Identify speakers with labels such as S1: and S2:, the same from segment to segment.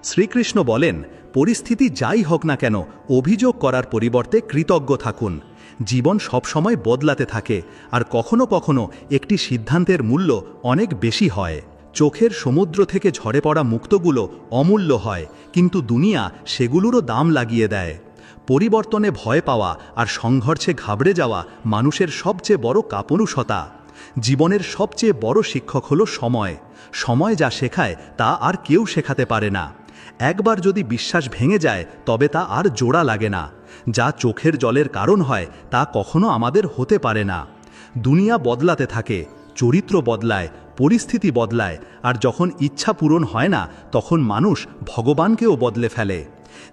S1: শ্রীকৃষ্ণ বলেন, পরিস্থিতি যাই হোক না কেন অভিযোগ করার পরিবর্তে কৃতজ্ঞ থাকুন। জীবন সবসময় বদলাতে থাকে, আর কখনো কখনো একটি সিদ্ধান্তের মূল্য অনেক বেশি হয়। চোখের সমুদ্র থেকে ঝরে পড়া মুক্তগুলো অমূল্য হয়, কিন্তু দুনিয়া সেগুলোরও দাম লাগিয়ে দেয়। পরিবর্তনে ভয় পাওয়া আর সংঘর্ষে ঘাবড়ে যাওয়া মানুষের সবচেয়ে বড় কাপুরুষতা। জীবনের সবচেয়ে বড় শিক্ষক হলো সময়। সময় যা শেখায় তা আর কেউ শেখাতে পারে না। একবার যদি বিশ্বাস ভেঙে যায় তবে তা আর জোড়া লাগে না। যা চোখের জলের কারণ হয় তা কখনো আমাদের হতে পারে না। দুনিয়া বদলাতে থাকে, চরিত্র বদলায়, পরিস্থিতি বদলায়, আর যখন ইচ্ছা পূরণ হয় না তখন মানুষ ভগবানকেও বদলে ফেলে।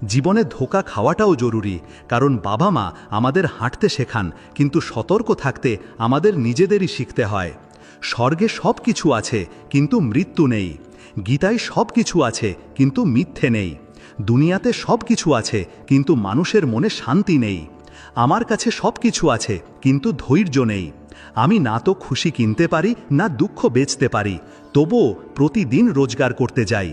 S1: জীবনে ধোঁকা খাওয়াটাও জরুরি, কারণ বাবা মা আমাদের হাঁটতে শেখান, কিন্তু সতর্ক থাকতে আমাদের নিজেদেরই শিখতে হয়। স্বর্গে সব কিছু আছে কিন্তু মৃত্যু নেই। গীতায় সব কিছু আছে কিন্তু মিথ্যে নেই। দুনিয়াতে সব কিছু আছে কিন্তু মানুষের মনে শান্তি নেই। আমার কাছে সব কিছু আছে কিন্তু ধৈর্য নেই। আমি না তো খুশি কিনতে পারি, না দুঃখ বেচতে পারি, তবুও প্রতিদিন রোজগার করতে যাই।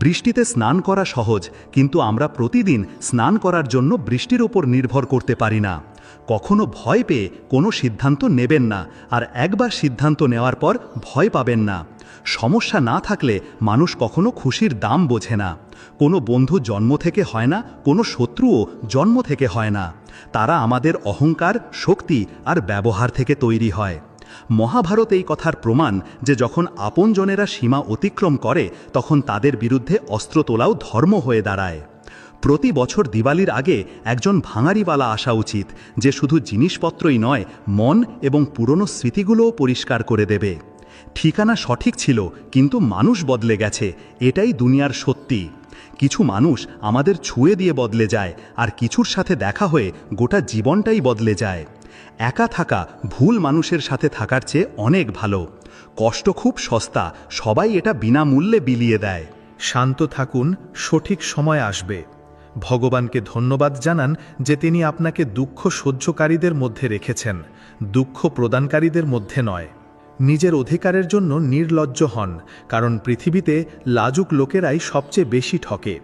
S1: বৃষ্টিতে স্নান করা সহজ, কিন্তু আমরা প্রতিদিন স্নান করার জন্য বৃষ্টির ওপর নির্ভর করতে পারি না। কখনো ভয় পেয়ে কোনো সিদ্ধান্ত নেবেন না, আর একবার সিদ্ধান্ত নেওয়ার পর ভয় পাবেন না। সমস্যা না থাকলে মানুষ কখনো খুশির দাম বোঝে না। কোনো বন্ধু জন্ম থেকে হয় না, কোনো শত্রুও জন্ম থেকে হয় না। তারা আমাদের অহংকার, শক্তি আর ব্যবহার থেকে তৈরি হয়। মহাভারত এই কথার প্রমাণ যে যখন আপনজনেরা সীমা অতিক্রম করে তখন তাদের বিরুদ্ধে অস্ত্র তোলাও ধর্ম হয়ে দাঁড়ায়। প্রতি বছর দিওয়ালির আগে একজন ভাঙাড়িওয়ালা আসা উচিত, যে শুধু জিনিসপত্রই নয়, মন এবং পুরনো স্মৃতিগুলোও পরিষ্কার করে দেবে। ঠিকানা সঠিক ছিল, কিন্তু মানুষ বদলে গেছে, এটাই দুনিয়ার সত্যি। কিছু মানুষ আমাদের ছুঁয়ে দিয়ে বদলে যায়, আর কিছুর সাথে দেখা হয়ে গোটা জীবনটাই বদলে যায়। একা থাকা ভুল মানুষের সাথে থাকার চেয়ে অনেক ভালো। কষ্ট খুব সস্তা, সবাই এটা বিনামূল্যে বিলিয়ে দেয়।
S2: শান্ত থাকুন, সঠিক সময় আসবে। ভগবানকে ধন্যবাদ জানান যে তিনি আপনাকে দুঃখ সহ্যকারীদের মধ্যে রেখেছেন, দুঃখ প্রদানকারীদের মধ্যে নয়। নিজের অধিকারের জন্য নির্লজ্জ হন, কারণ পৃথিবীতে লাজুক লোকেরাই সবচেয়ে বেশি ঠকে।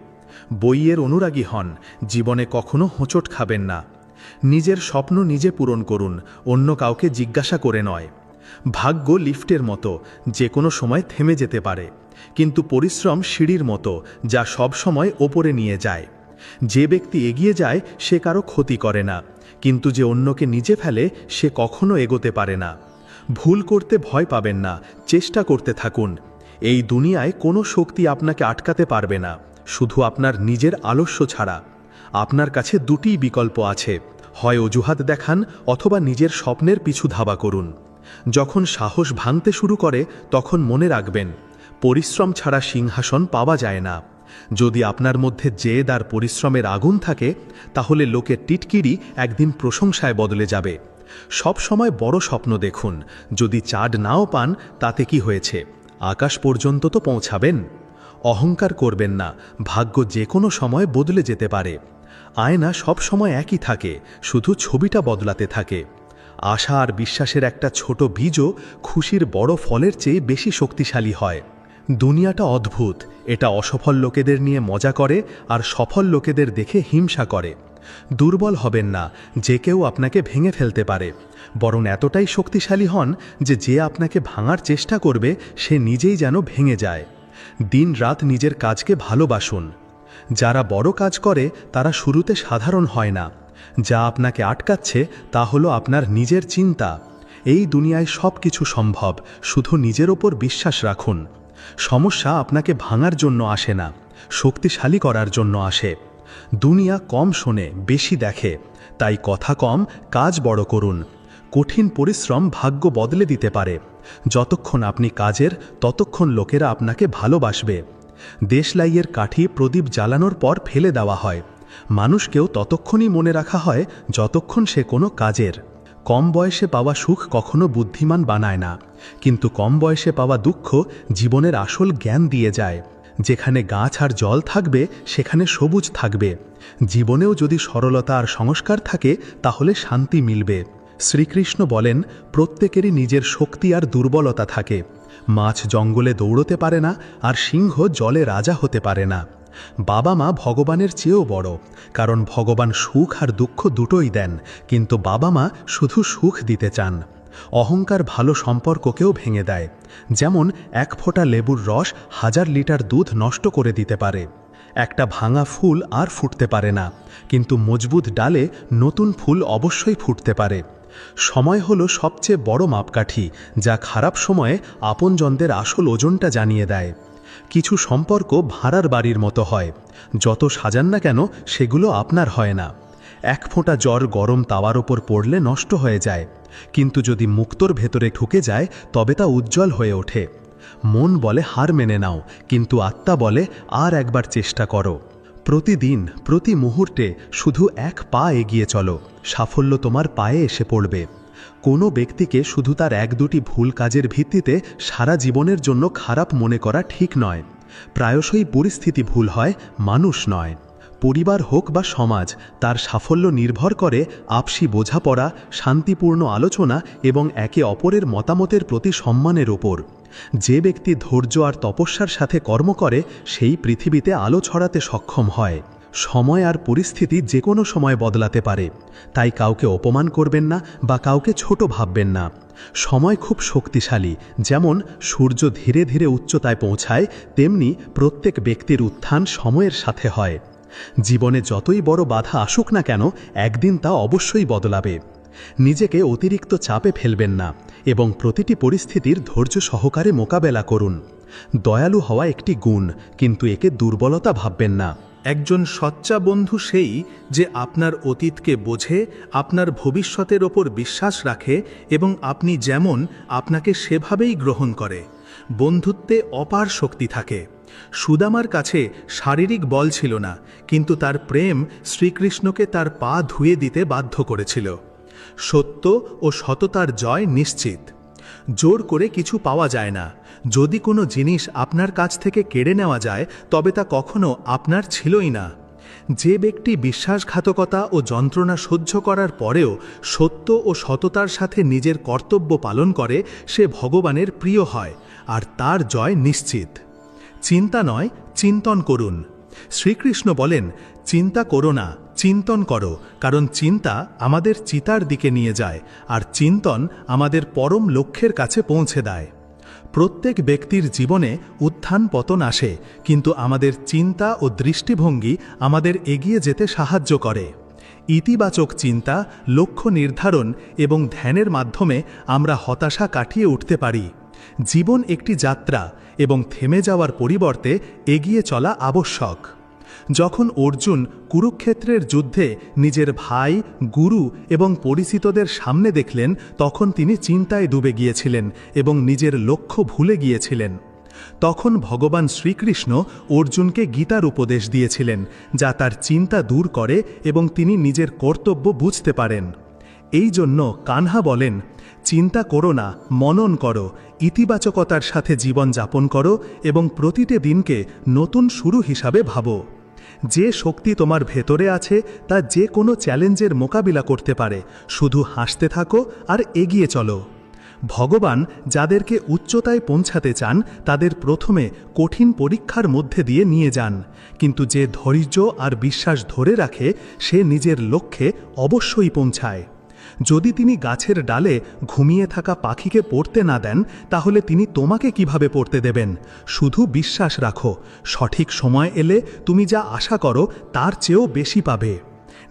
S2: বইয়ের অনুরাগী হন, জীবনে কখনো হোঁচট খাবেন না। নিজের স্বপ্ন নিজে পূরণ করুন, অন্য কাউকে জিজ্ঞাসা করে নয়। ভাগ্য লিফটের মতো, যে কোনো সময় থেমে যেতে পারে, কিন্তু পরিশ্রম সিঁড়ির মতো, যা সব সময় ওপরে নিয়ে যায়। যে ব্যক্তি এগিয়ে যায় সে কারো ক্ষতি করে না, কিন্তু যে অন্যকে নিচে ফেলে সে কখনো এগোতে পারে না। ভুল করতে ভয় পাবেন না, চেষ্টা করতে থাকুন। এই দুনিয়ায় কোনো শক্তি আপনাকে আটকাতে পারবে না, শুধু আপনার নিজের আলস্য ছাড়া। আপনার কাছে দুটিই বিকল্প আছে, হয় অজুহাত দেখান অথবা নিজের স্বপ্নের পিছু ধাবা করুন। যখন সাহস ভাঙতে শুরু করে তখন মনে রাখবেন, পরিশ্রম ছাড়া সিংহাসন পাওয়া যায় না। যদি আপনার মধ্যে জেদ আর পরিশ্রমের আগুন থাকে, তাহলে লোকের টিটকিরি একদিন প্রশংসায় বদলে যাবে। সব সময় বড় স্বপ্ন দেখুন, যদি চাঁদ নাও পান তাতে কি হয়েছে, আকাশ পর্যন্ত তো পৌঁছাবেন। অহংকার করবেন না, ভাগ্য যে কোনো সময় বদলে যেতে পারে। আয়না সব সময় একই থাকে, শুধু ছবিটা বদলাতে থাকে। আশা আর বিশ্বাসের একটা ছোট বীজও খুশির বড় ফলের চেয়ে বেশি শক্তিশালী হয়। দুনিয়াটা অদ্ভুত, এটা অসফল লোকেদের নিয়ে মজা করে আর সফল লোকেদের দেখে হিংসা করে। দুর্বল হবেন না, যে কেউ আপনাকে ভেঙে ফেলতে পারে, বরং এতটাই শক্তিশালী হন যে যে আপনাকে ভাঙার চেষ্টা করবে সে নিজেই যেন ভেঙে যায়। দিন রাত নিজের কাজকে ভালোবাসুন। যারা বড় কাজ করে তারা শুরুতে সাধারণ হয় না। যা আপনাকে আটকাচ্ছে তা হলো আপনার নিজের চিন্তা। এই দুনিয়ায় সব কিছু সম্ভব, শুধু নিজের ওপর বিশ্বাস রাখুন। সমস্যা আপনাকে ভাঙার জন্য আসে না, শক্তিশালী করার জন্য আসে। দুনিয়া কম শোনে, বেশি দেখে, তাই কথা কম, কাজ বড় করুন। কঠিন পরিশ্রম ভাগ্য বদলে দিতে পারে। যতক্ষণ আপনি কাজের, ততক্ষণ লোকেরা আপনাকে ভালোবাসবে। দেশলাইয়ের কাঠি প্রদীপ জ্বালানোর পর ফেলে দেওয়া হয়, মানুষকেও ততক্ষণই মনে রাখা হয় যতক্ষণ সে কোনো কাজের। কম বয়সে পাওয়া সুখ কখনো বুদ্ধিমান বানায় না, কিন্তু কম বয়সে পাওয়া দুঃখ জীবনের আসল জ্ঞান দিয়ে যায়। যেখানে গাছ আর জল থাকবে সেখানে সবুজ থাকবে। জীবনেও যদি সরলতা আর সংস্কার থাকে তাহলে শান্তি মিলবে। শ্রীকৃষ্ণ বলেন, প্রত্যেকেরই নিজের শক্তি আর দুর্বলতা থাকে। মাছ জঙ্গলে দৌড়তে পারে না, আর সিংহ জলে রাজা হতে পারে না।
S1: বাবা মা ভগবানের চেয়েও বড়, কারণ ভগবান সুখ আর দুঃখ দুটোই দেন, কিন্তু বাবা মা শুধু সুখ দিতে চান। অহংকার ভালো সম্পর্ককেও ভেঙে দেয়। যেমন এক ফোঁটা লেবুর রস 1000 লিটার দুধ নষ্ট করে দিতে পারে। একটা ভাঙা ফুল আর ফুটতে পারে না, কিন্তু মজবুত ডালে নতুন ফুল অবশ্যই ফুটতে পারে। সময় হলো সবচেয়ে বড় মাপকাঠি, যা খারাপ সময়ে আপনজনদের আসল ওজনটা জানিয়ে দেয়। কিছু সম্পর্ক ভাড়ার বাড়ির মতো হয়, যত সাজান না কেন সেগুলো আপনার হয় না। এক ফোঁটা জ্বর গরম তাওয়ার ওপর পড়লে নষ্ট হয়ে যায়, কিন্তু যদি মুক্তোর ভেতরে ঢুকে যায় তবে তা উজ্জ্বল হয়ে ওঠে। মন বলে হার মেনে নাও, কিন্তু আত্মা বলে আর একবার চেষ্টা করো। প্রতিদিন প্রতি মুহূর্তে শুধু এক পা এগিয়ে চলো, সাফল্য তোমার পায়ে এসে পড়বে। কোনো ব্যক্তিকে শুধু তার 1-2টি ভুল কাজের ভিত্তিতে সারা জীবনের জন্য খারাপ মনে করা ঠিক নয়। প্রায়শই পরিস্থিতি ভুল হয়, মানুষ নয়। পরিবার হোক বা সমাজ, তার সাফল্য নির্ভর করে আপসি বোঝাপড়া, শান্তিপূর্ণ আলোচনা এবং একে অপরের মতামতের প্রতি সম্মানের ওপর। যে ব্যক্তি ধৈর্য আর তপস্যার সাথে কর্ম করে, সেই পৃথিবীতে আলো ছড়াতে সক্ষম হয়। সময় আর পরিস্থিতি যে কোনো সময় বদলাতে পারে, তাই কাউকে অপমান করবেন না বা কাউকে ছোট ভাববেন না। সময় খুব শক্তিশালী। যেমন সূর্য ধীরে ধীরে উচ্চতায় পৌঁছায়, তেমনি প্রত্যেক ব্যক্তির উত্থান সময়ের সাথে হয়। জীবনে যতই বড় বাধা আসুক না কেন, একদিন তা অবশ্যই বদলাবে। নিজেকে অতিরিক্ত চাপে ফেলবেন না এবং প্রতিটি পরিস্থিতির ধৈর্য সহকারে মোকাবেলা করুন। দয়ালু হওয়া একটি গুণ, কিন্তু একে দুর্বলতা ভাববেন না।
S2: একজন সচ্চা বন্ধু সেই যে আপনার অতীতকে বোঝে, আপনার ভবিষ্যতের ওপর বিশ্বাস রাখে এবং আপনি যেমন আপনাকে সেভাবেই গ্রহণ করে। বন্ধুত্বে অপার শক্তি থাকে। সুদামার কাছে শারীরিক বল ছিল না, কিন্তু তার প্রেম শ্রীকৃষ্ণকে তার পা ধুয়ে দিতে বাধ্য করেছিল। সত্য ও সততার জয় নিশ্চিত। জোর করে কিছু পাওয়া যায় না। যদি কোনো জিনিস আপনার কাছ থেকে কেড়ে নেওয়া যায়, তবে তা কখনো আপনার ছিলই না। যে ব্যক্তি বিশ্বাসঘাতকতা ও যন্ত্রণা সহ্য করার পরেও সত্য ও সততার সাথে নিজের কর্তব্য পালন করে, সে ভগবানের প্রিয় হয়, আর তার জয় নিশ্চিত। চিন্তা নয়, চিন্তন করুন। শ্রীকৃষ্ণ বলেন, চিন্তা করো না, চিন্তন করো, কারণ চিন্তা আমাদের চিতার দিকে নিয়ে যায়, আর চিন্তন আমাদের পরম লক্ষ্যের কাছে পৌঁছে দেয়। প্রত্যেক ব্যক্তির জীবনে উত্থান পতন আসে, কিন্তু আমাদের চিন্তা ও দৃষ্টিভঙ্গি আমাদের এগিয়ে যেতে সাহায্য করে। ইতিবাচক চিন্তা, লক্ষ্য নির্ধারণ এবং ধ্যানের মাধ্যমে আমরা হতাশা কাটিয়ে উঠতে পারি। জীবন একটি যাত্রা, এবং থেমে যাওয়ার পরিবর্তে এগিয়ে চলা আবশ্যক। যখন অর্জুন কুরুক্ষেত্রের যুদ্ধে নিজের ভাই, গুরু এবং পরিচিতদের সামনে দেখলেন, তখন তিনি চিন্তায় ডুবে গিয়েছিলেন এবং নিজের লক্ষ্য ভুলে গিয়েছিলেন। তখন ভগবান শ্রীকৃষ্ণ অর্জুনকে গীতার উপদেশ দিয়েছিলেন, যা তার চিন্তা দূর করে এবং তিনি নিজের কর্তব্য বুঝতে পারেন। এই জন্য কানহা বলেন, চিন্তা করো না, মনন করো, ইতিবাচকতার সাথে জীবন যাপন করো এবং প্রতিটি দিনকে নতুন শুরু হিসাবে ভাবো। যে শক্তি তোমার ভেতরে আছে তা যে কোনো চ্যালেঞ্জের মোকাবিলা করতে পারে। শুধু হাসতে থাকো আর এগিয়ে চলো। ভগবান যাদেরকে উচ্চতায় পৌঁছাতে চান, তাদের প্রথমে কঠিন পরীক্ষার মধ্যে দিয়ে নিয়ে যান, কিন্তু যে ধৈর্য আর বিশ্বাস ধরে রাখে, সে নিজের লক্ষ্যে অবশ্যই পৌঁছায়। যদি তিনি গাছের ডালে ঘুমিয়ে থাকা পাখিকে পড়তে না দেন, তাহলে তিনি তোমাকে কিভাবে পড়তে দেবেন? শুধু বিশ্বাস রাখো, সঠিক সময় এলে তুমি যা আশা করো তার চেয়েও বেশি পাবে।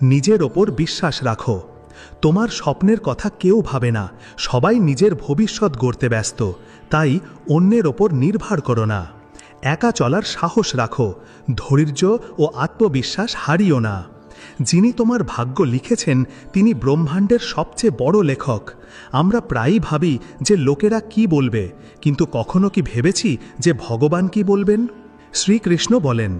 S2: নিজের ওপর বিশ্বাস রাখো। তোমার স্বপ্নের কথা কেউ ভাবে না, সবাই নিজের ভবিষ্যৎ গড়তে ব্যস্ত, তাই অন্যের ওপর নির্ভর করো না। একা চলার সাহস রাখো, ধৈর্য ও আত্মবিশ্বাস হারিও না। যিনি তোমার ভাগ্য লিখেছেন, তিনি ব্রহ্মাণ্ডের সবচেয়ে বড় লেখক। আমরা প্রায়ই ভাবি যে লোকেরা কি বলবে, কিন্তু কখনো কি ভেবেছি যে ভগবান কি বলবেন? শ্রীকৃষ্ণ বলেন,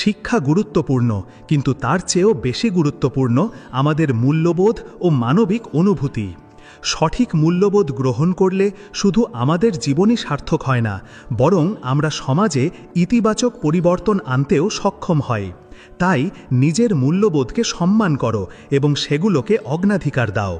S2: শিক্ষা গুরুত্বপূর্ণ, কিন্তু তার চেয়েও বেশি গুরুত্বপূর্ণ আমাদের মূল্যবোধ ও মানবিক অনুভূতি। সঠিক মূল্যবোধ গ্রহণ করলে শুধু আমাদের জীবনই সার্থক হয় না, বরং আমরা সমাজে ইতিবাচক পরিবর্তন আনতেও সক্ষম হয়। তাই নিজের মূল্যবোধকে সম্মান করো এবং সেগুলোকে অগ্রাধিকার দাও।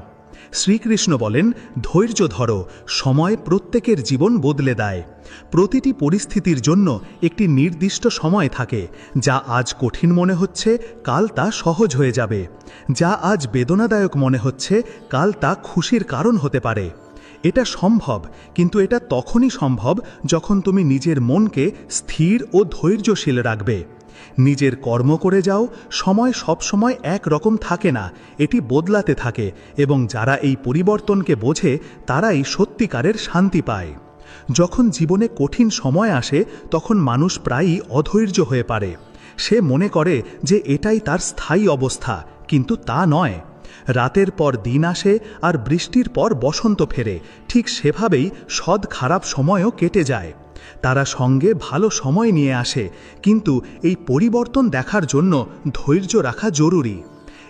S1: শ্রীকৃষ্ণ বলেন, ধৈর্য ধরো, সময় প্রত্যেকের জীবন বদলে দেয়। প্রতিটি পরিস্থিতির জন্য একটি নির্দিষ্ট সময় থাকে। যা আজ কঠিন মনে হচ্ছে, কাল তা সহজ হয়ে যাবে। যা আজ বেদনাদায়ক মনে হচ্ছে, কাল তা খুশির কারণ হতে পারে। এটা সম্ভব, কিন্তু এটা তখনই সম্ভব যখন তুমি নিজের মনকে স্থির ও ধৈর্যশীল রাখবে। নিজের কর্ম করে যাও। সময় সব সময় এক রকম থাকে না, এটি বদলাতে থাকে, এবং যারা এই পরিবর্তনকে বোঝে তারাই সত্যিকারের শান্তি পায়। যখন জীবনে কঠিন সময় আসে তখন মানুষ প্রায়ই অধৈর্য হয়ে পড়ে। সে মনে করে যে এটাই তার স্থায়ী অবস্থা, কিন্তু তা নয়। রাতের পর দিন আসে আর বৃষ্টির পর বসন্ত ফেরে, ঠিক সেভাবেই সৎ খারাপ সময়ও কেটে যায়। তারা সঙ্গে ভালো সময় নিয়ে আসে, কিন্তু এই পরিবর্তন দেখার জন্য ধৈর্য রাখা জরুরি।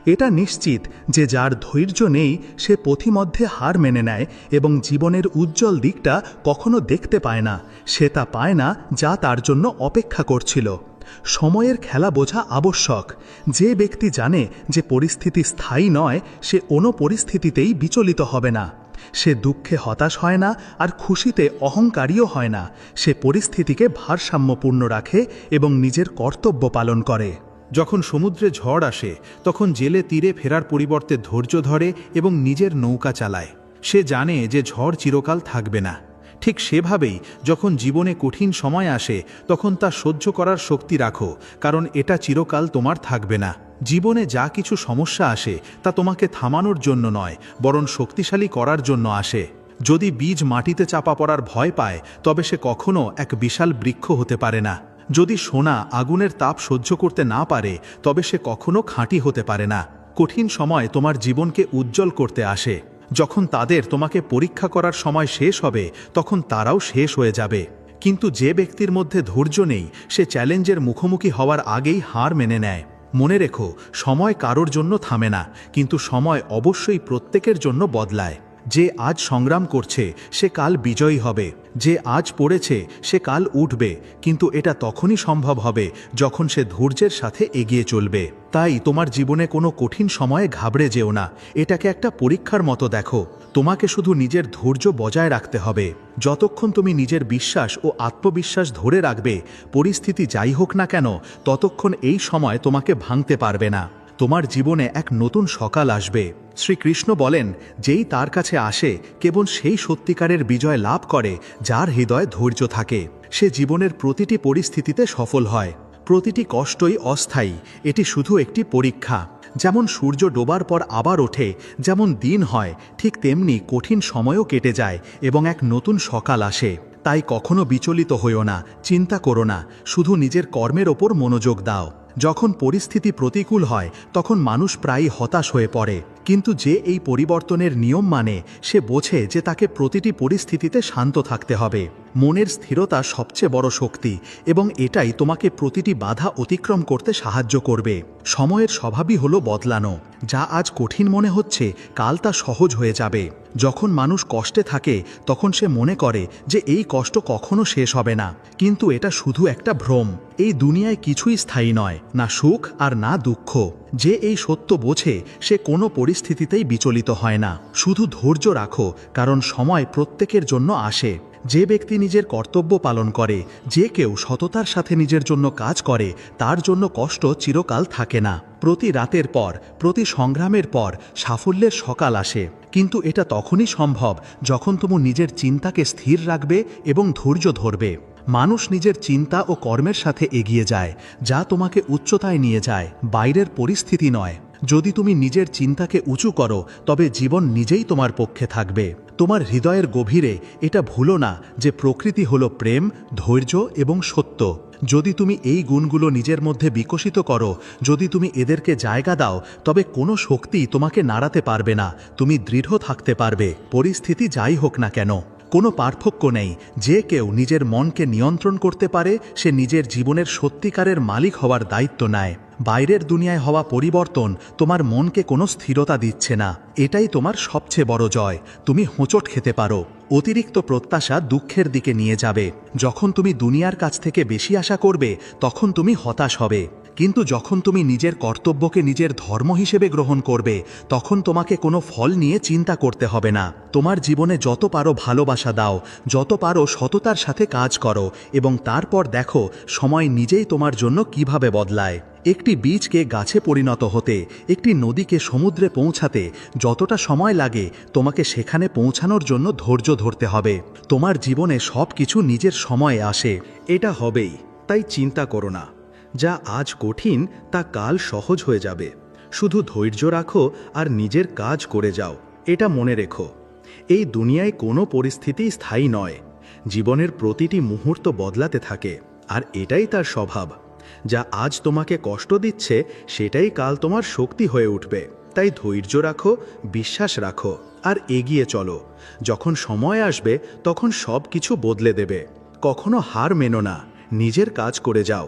S1: এটা নিশ্চিত যে যার ধৈর্য নেই সে পথিমধ্যে হার মেনে নেয় এবং জীবনের উজ্জ্বল দিকটা কখনো দেখতে পায় না। সে তা পায় না যা তার জন্য অপেক্ষা করছিল। সময়ের খেলা বোঝা আবশ্যক। যে ব্যক্তি জানে যে পরিস্থিতি স্থায়ী নয়, সে কোনো পরিস্থিতিতেই বিচলিত হবে না। সে দুঃখে হতাশ হয় না আর খুশিতে অহংকারীও হয় না। সে পরিস্থিতিকে ভারসাম্যপূর্ণ রাখে এবং নিজের কর্তব্য পালন করে।
S2: যখন সমুদ্রে ঝড় আসে তখন জেলে তীরে ফেরার পরিবর্তে ধৈর্য ধরে এবং নিজের নৌকা চালায়। সে জানে যে ঝড় চিরকাল থাকবে না। ঠিক সেভাবেই যখন জীবনে কঠিন সময় আসে তখন তা সহ্য করার শক্তি রাখো, কারণ এটা চিরকাল তোমার থাকবে না। জীবনে যা কিছু সমস্যা আসে তা তোমাকে থামানোর জন্য নয়, বরং শক্তিশালী করার জন্য আসে। যদি বীজ মাটিতে চাপা পড়ার ভয় পায় তবে সে কখনো এক বিশাল বৃক্ষ হতে পারে না। যদি সোনা আগুনের তাপ সহ্য করতে না পারে তবে সে কখনো খাঁটি হতে পারে না। কঠিন সময় তোমার জীবনকে উজ্জ্বল করতে আসে। যখন তাদের তোমাকে পরীক্ষা করার সময় শেষ হবে তখন তারাও শেষ হয়ে যাবে। কিন্তু যে ব্যক্তির মধ্যে ধৈর্য নেই সে চ্যালেঞ্জের মুখোমুখি হওয়ার আগেই হার মেনে নেয়। মনে রেখো, সময় কারোর জন্য থামে না, কিন্তু সময় অবশ্যই প্রত্যেকের জন্য বদলায়। যে আজ সংগ্রাম করছে সে কাল বিজয়ী হবে। যে আজ পড়েছে সে কাল উঠবে, কিন্তু এটা তখনই সম্ভব হবে যখন সে ধৈর্যের সাথে এগিয়ে চলবে। তাই তোমার জীবনে কোনো কঠিন সময়ে ঘাবড়ে যেও না। এটাকে একটা পরীক্ষার মতো দেখো। তোমাকে শুধু নিজের ধৈর্য বজায় রাখতে হবে। যতক্ষণ তুমি নিজের বিশ্বাস ও আত্মবিশ্বাস ধরে রাখবে, পরিস্থিতি যাই হোক না কেন, ততক্ষণ এই সময় তোমাকে ভাঙতে পারবে না। তোমার জীবনে এক নতুন সকাল আসবে। শ্রীকৃষ্ণ বলেন, যেই তার কাছে আসে কেবল সেই সত্যিকারের বিজয় লাভ করে যার হৃদয়ে ধৈর্য থাকে। সে জীবনের প্রতিটি পরিস্থিতিতে সফল হয়। প্রতিটি কষ্টই অস্থায়ী, এটি শুধু একটি পরীক্ষা। যেমন সূর্য ডোবার পর আবার ওঠে, যেমন দিন হয়, ঠিক তেমনি কঠিন সময়ও কেটে যায় এবং এক নতুন সকাল আসে। তাই কখনো বিচলিত হইও না, চিন্তা করো না, শুধু নিজের কর্মের ওপর মনোযোগ দাও। যখন পরিস্থিতি প্রতিকূল হয় তখন মানুষ প্রায়ই হতাশ হয়ে পড়ে, কিন্তু যে এই পরিবর্তনের নিয়ম মানে সে বোঝে যে তাকে প্রতিটি পরিস্থিতিতে শান্ত থাকতে হবে। মনের স্থিরতা সবচেয়ে বড় শক্তি, এবং এটাই তোমাকে প্রতিটি বাধা অতিক্রম করতে সাহায্য করবে। সময়ের স্বভাবই হলো বদলানো। যা আজ কঠিন মনে হচ্ছে কাল তা সহজ হয়ে যাবে। যখন মানুষ কষ্টে থাকে তখন সে মনে করে যে এই কষ্ট কখনো শেষ হবে না, কিন্তু এটা শুধু একটা ভ্রম। এই দুনিয়ায় কিছুই স্থায়ী নয়, না সুখ আর না দুঃখ। যে এই সত্য বোঝে সে কোনো পরিস্থিতিতেই বিচলিত হয় না। শুধু ধৈর্য রাখো, কারণ সময় প্রত্যেকের জন্য আসে। যে ব্যক্তি নিজের কর্তব্য পালন করে, যে কেউ সততার সাথে নিজের জন্য কাজ করে, তার জন্য কষ্ট চিরকাল থাকে না। প্রতি রাতের পর, প্রতি সংগ্রামের পর সাফল্যের সকাল আসে, কিন্তু এটা তখনই সম্ভব যখন তুমি নিজের চিন্তাকে স্থির রাখবে এবং ধৈর্য ধরবে। মানুষ নিজের চিন্তা ও কর্মের সাথে এগিয়ে যায়, যা তোমাকে উচ্চতায় নিয়ে যায়, বাইরের পরিস্থিতি নয়। যদি তুমি নিজের চিন্তাকে উঁচু করো তবে জীবন নিজেই তোমার পক্ষে থাকবে। তোমার হৃদয়ের গভীরে এটা ভুলো না যে প্রকৃতি হলো প্রেম, ধৈর্য এবং সত্য। যদি তুমি এই গুণগুলো নিজের মধ্যে বিকশিত করো, যদি তুমি এদেরকে জায়গা দাও, তবে কোনো শক্তি তোমাকে নাড়াতে পারবে না। তুমি দৃঢ় থাকতে পারবে, পরিস্থিতি যাই হোক না কেন। কোনো পার্থক্য নেই। যে কেউ নিজের মনকে নিয়ন্ত্রণ করতে পারে সে নিজের জীবনের সত্যিকারের মালিক হওয়ার দায়িত্ব নেয়। বাইরের দুনিয়ায় হওয়া পরিবর্তন তোমার মনকে কোনো স্থিরতা দিচ্ছে না। এটাই তোমার সবচেয়ে বড় জয়। তুমি হোঁচট খেতে পারো। অতিরিক্ত প্রত্যাশা দুঃখের দিকে নিয়ে যাবে। যখন তুমি দুনিয়ার কাছ থেকে বেশি আশা করবে তখন তুমি হতাশ হবে।
S1: কিন্তু যখন তুমি নিজের কর্তব্যকে নিজের ধর্ম হিসেবে গ্রহণ করবে, তখন তোমাকে কোনো ফল নিয়ে চিন্তা করতে হবে না। তোমার জীবনে যত পারো ভালোবাসা দাও, যত পারো সততার সাথে কাজ করো, এবং তারপর দেখো সময় নিজেই তোমার জন্য কিভাবে বদলায়। একটি বীজকে গাছে পরিণত হতে, একটি নদীকে সমুদ্রে পৌঁছাতে যতটা সময় লাগে, তোমাকে সেখানে পৌঁছানোর জন্য ধৈর্য ধরতে হবে। তোমার জীবনে সব কিছু নিজের সময়ে আসে, এটা হবেই। তাই চিন্তা করো না। যা আজ কঠিন তা কাল সহজ হয়ে যাবে। শুধু ধৈর্য রাখো আর নিজের কাজ করে যাও। এটা মনে রেখো, এই দুনিয়ায় কোনো পরিস্থিতি স্থায়ী নয়। জীবনের প্রতিটি মুহূর্ত বদলাতে থাকে, আর এটাই তার স্বভাব। যা আজ তোমাকে কষ্ট দিচ্ছে সেটাই কাল তোমার শক্তি হয়ে উঠবে। তাই ধৈর্য রাখো, বিশ্বাস রাখো, আর এগিয়ে চলো। যখন সময় আসবে তখন সব কিছু বদলে দেবে। কখনো হার মেনো না, নিজের কাজ করে যাও।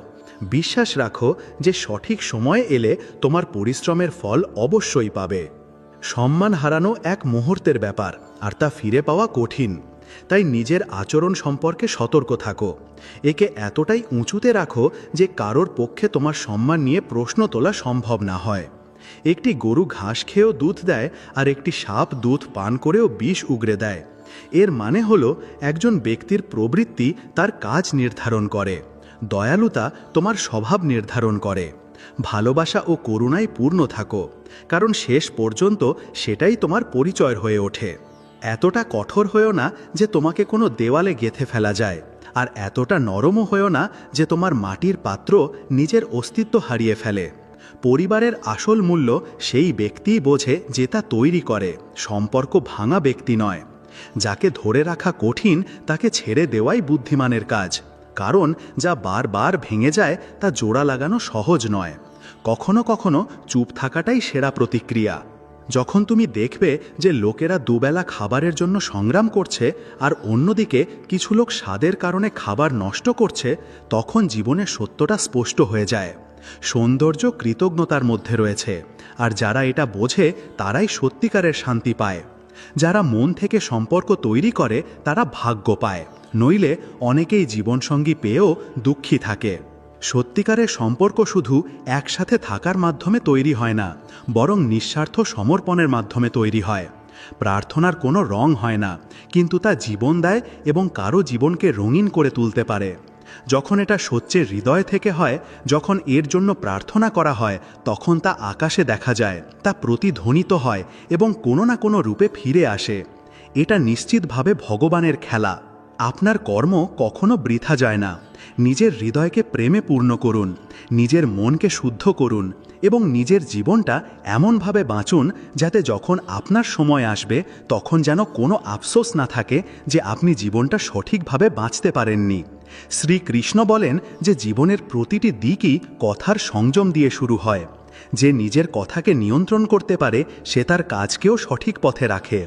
S1: বিশ্বাস রাখো যে সঠিক সময় এলে তোমার পরিশ্রমের ফল অবশ্যই পাবে। সম্মান হারানো এক মুহূর্তের ব্যাপার, আর তা ফিরে পাওয়া কঠিন। তাই নিজের আচরণ সম্পর্কে সতর্ক থাকো। একে এতটাই উঁচুতে রাখো যে কারোর পক্ষে তোমার সম্মান নিয়ে প্রশ্ন তোলা সম্ভব না হয়। একটি গরু ঘাস খেয়েও দুধ দেয়, আর একটি সাপ দুধ পান করেও বিষ উগরে দেয়। এর মানে হলো একজন ব্যক্তির প্রবৃত্তি তার কাজ নির্ধারণ করে, দয়ালুতা তোমার স্বভাব নির্ধারণ করে। ভালোবাসা ও করুণায় পূর্ণ থাকো, কারণ শেষ পর্যন্ত সেটাই তোমার পরিচয় হয়ে ওঠে। এতটা কঠোর হয়েও না যে তোমাকে কোনো দেওয়ালে গেঁথে ফেলা যায়, আর এতটা নরমও হয়েও না যে তোমার মাটির পাত্র নিজের অস্তিত্ব হারিয়ে ফেলে। পরিবারের আসল মূল্য সেই ব্যক্তিই বোঝে যে তা তৈরি করে, সম্পর্ক ভাঙা ব্যক্তি নয়। যাকে ধরে রাখা কঠিন তাকে ছেড়ে দেওয়াই বুদ্ধিমানের কাজ, কারণ যা বারবার ভেঙে যায় তা জোড়া লাগানো সহজ নয়। কখনো কখনো চুপ থাকাটাই সেরা প্রতিক্রিয়া। যখন তুমি দেখবে যে লোকেরা দুবেলা খাবারের জন্য সংগ্রাম করছে, আর অন্যদিকে কিছু লোক স্বাদের কারণে খাবার নষ্ট করছে, তখন জীবনের সত্যটা স্পষ্ট হয়ে যায়। সৌন্দর্য কৃতজ্ঞতার মধ্যে রয়েছে, আর যারা এটা বোঝে তারাই সত্যিকারের শান্তি পায়। যারা মন থেকে সম্পর্ক তৈরি করে তারা ভাগ্য পায়, নইলে অনেকেই জীবনসঙ্গী পেয়েও দুঃখী থাকে। সত্যিকারের সম্পর্ক শুধু একসাথে থাকার মাধ্যমে তৈরি হয় না, বরং নিঃস্বার্থ সমর্পণের মাধ্যমে তৈরি হয়। প্রার্থনার কোনো রং হয় না, কিন্তু তা জীবন দেয় এবং কারো জীবনকে রঙিন করে তুলতে পারে। যখন এটা সত্যের হৃদয় থেকে হয়, যখন এর জন্য প্রার্থনা করা হয়, তখন তা আকাশে দেখা যায়, তা প্রতিধ্বনিত হয় এবং কোনো না কোনো রূপে ফিরে আসে। এটা নিশ্চিতভাবে ভগবানের খেলা। আপনার কর্ম কখনো বৃথা যায় না। নিজের হৃদয়কে প্রেমে পূর্ণ করুন, নিজের মনকে শুদ্ধ করুন, এবং নিজের জীবনটা এমনভাবে বাঁচুন যাতে যখন আপনার সময় আসবে তখন যেন কোনো আফসোস না থাকে যে আপনি জীবনটা সঠিকভাবে বাঁচতে পারেননি। শ্রীকৃষ্ণ বলেন যে জীবনের প্রতিটি দিকই কথার সংযম দিয়ে শুরু হয়। যে নিজের কথাকে নিয়ন্ত্রণ করতে পারে সে তার কাজকেও সঠিক পথে রাখে।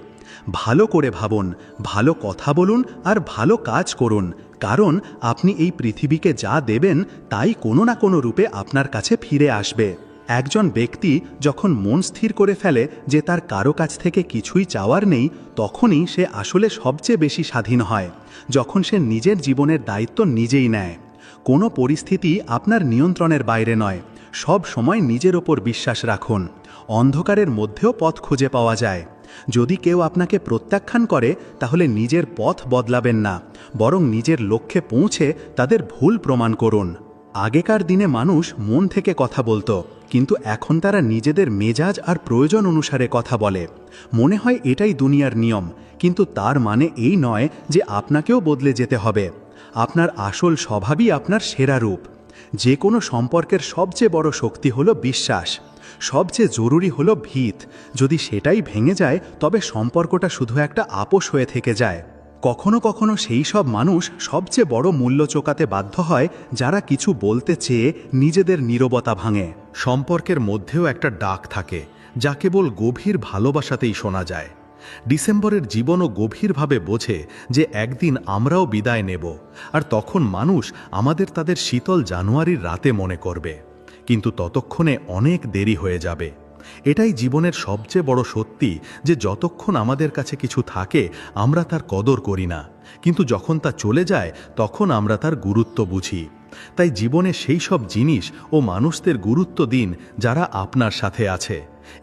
S1: ভালো করে ভাবুন, ভালো কথা বলুন, আর ভালো কাজ করুন, কারণ আপনি এই পৃথিবীকে যা দেবেন তাই কোনো না কোনো রূপে আপনার কাছে ফিরে আসবে। একজন ব্যক্তি যখন মন স্থির করে ফেলে যে তার কারো কাছ থেকে কিছুই চাওয়ার নেই, তখনই সে আসলে সবচেয়ে বেশি স্বাধীন হয়, যখন সে নিজের জীবনের দায়িত্ব নিজেই নেয়। কোনো পরিস্থিতি আপনার নিয়ন্ত্রণের বাইরে নয়। সব সময় নিজের ওপর বিশ্বাস রাখুন। অন্ধকারের মধ্যেও পথ খুঁজে পাওয়া যায়। যদি কেউ আপনাকে প্রত্যাখ্যান করে তাহলে নিজের পথ বদলাবেন না, বরং নিজের লক্ষ্যে পৌঁছে তাদের ভুল প্রমাণ করুন। আগেকার দিনে মানুষ মন থেকে কথা বলতো, কিন্তু এখন তারা নিজেদের মেজাজ আর প্রয়োজন অনুসারে কথা বলে। মনে হয় এটাই দুনিয়ার নিয়ম, কিন্তু তার মানে এই নয় যে আপনাকেও বদলে যেতে হবে। আপনার আসল স্বভাবই আপনার সেরা রূপ। যে কোনো সম্পর্কের সবচেয়ে বড় শক্তি হলো বিশ্বাস। সবচেয়ে জরুরি হলো ভিত। যদি সেটাই ভেঙে যায় তবে সম্পর্কটা শুধু একটা আপোষ হয়ে থেকে যায়। কখনো কখনো সেই সব মানুষ সবচেয়ে বড় মূল্য চোকাতে বাধ্য হয় যারা কিছু বলতে চেয়ে নিজেদের নীরবতা ভাঙে।
S2: সম্পর্কের মধ্যেও একটা ডাক থাকে যা কেবল গভীর ভালোবাসাতেই শোনা যায়। ডিসেম্বরের জীবনও গভীরভাবে বোঝে যে একদিন আমরাও বিদায় নেব, আর তখন মানুষ আমাদের তাদের শীতল জানুয়ারির রাতে মনে করবে, কিন্তু ততক্ষণে অনেক দেরি হয়ে যাবে। এটাই জীবনের সবচেয়ে বড় সত্যি যে যতক্ষণ আমাদের কাছে কিছু থাকে আমরা তার কদর করি না, কিন্তু যখন তা চলে যায় তখন আমরা তার গুরুত্ব বুঝি। তাই জীবনে সেই সব জিনিস ও মানুষদের গুরুত্ব দিন যারা আপনার সাথে আছে,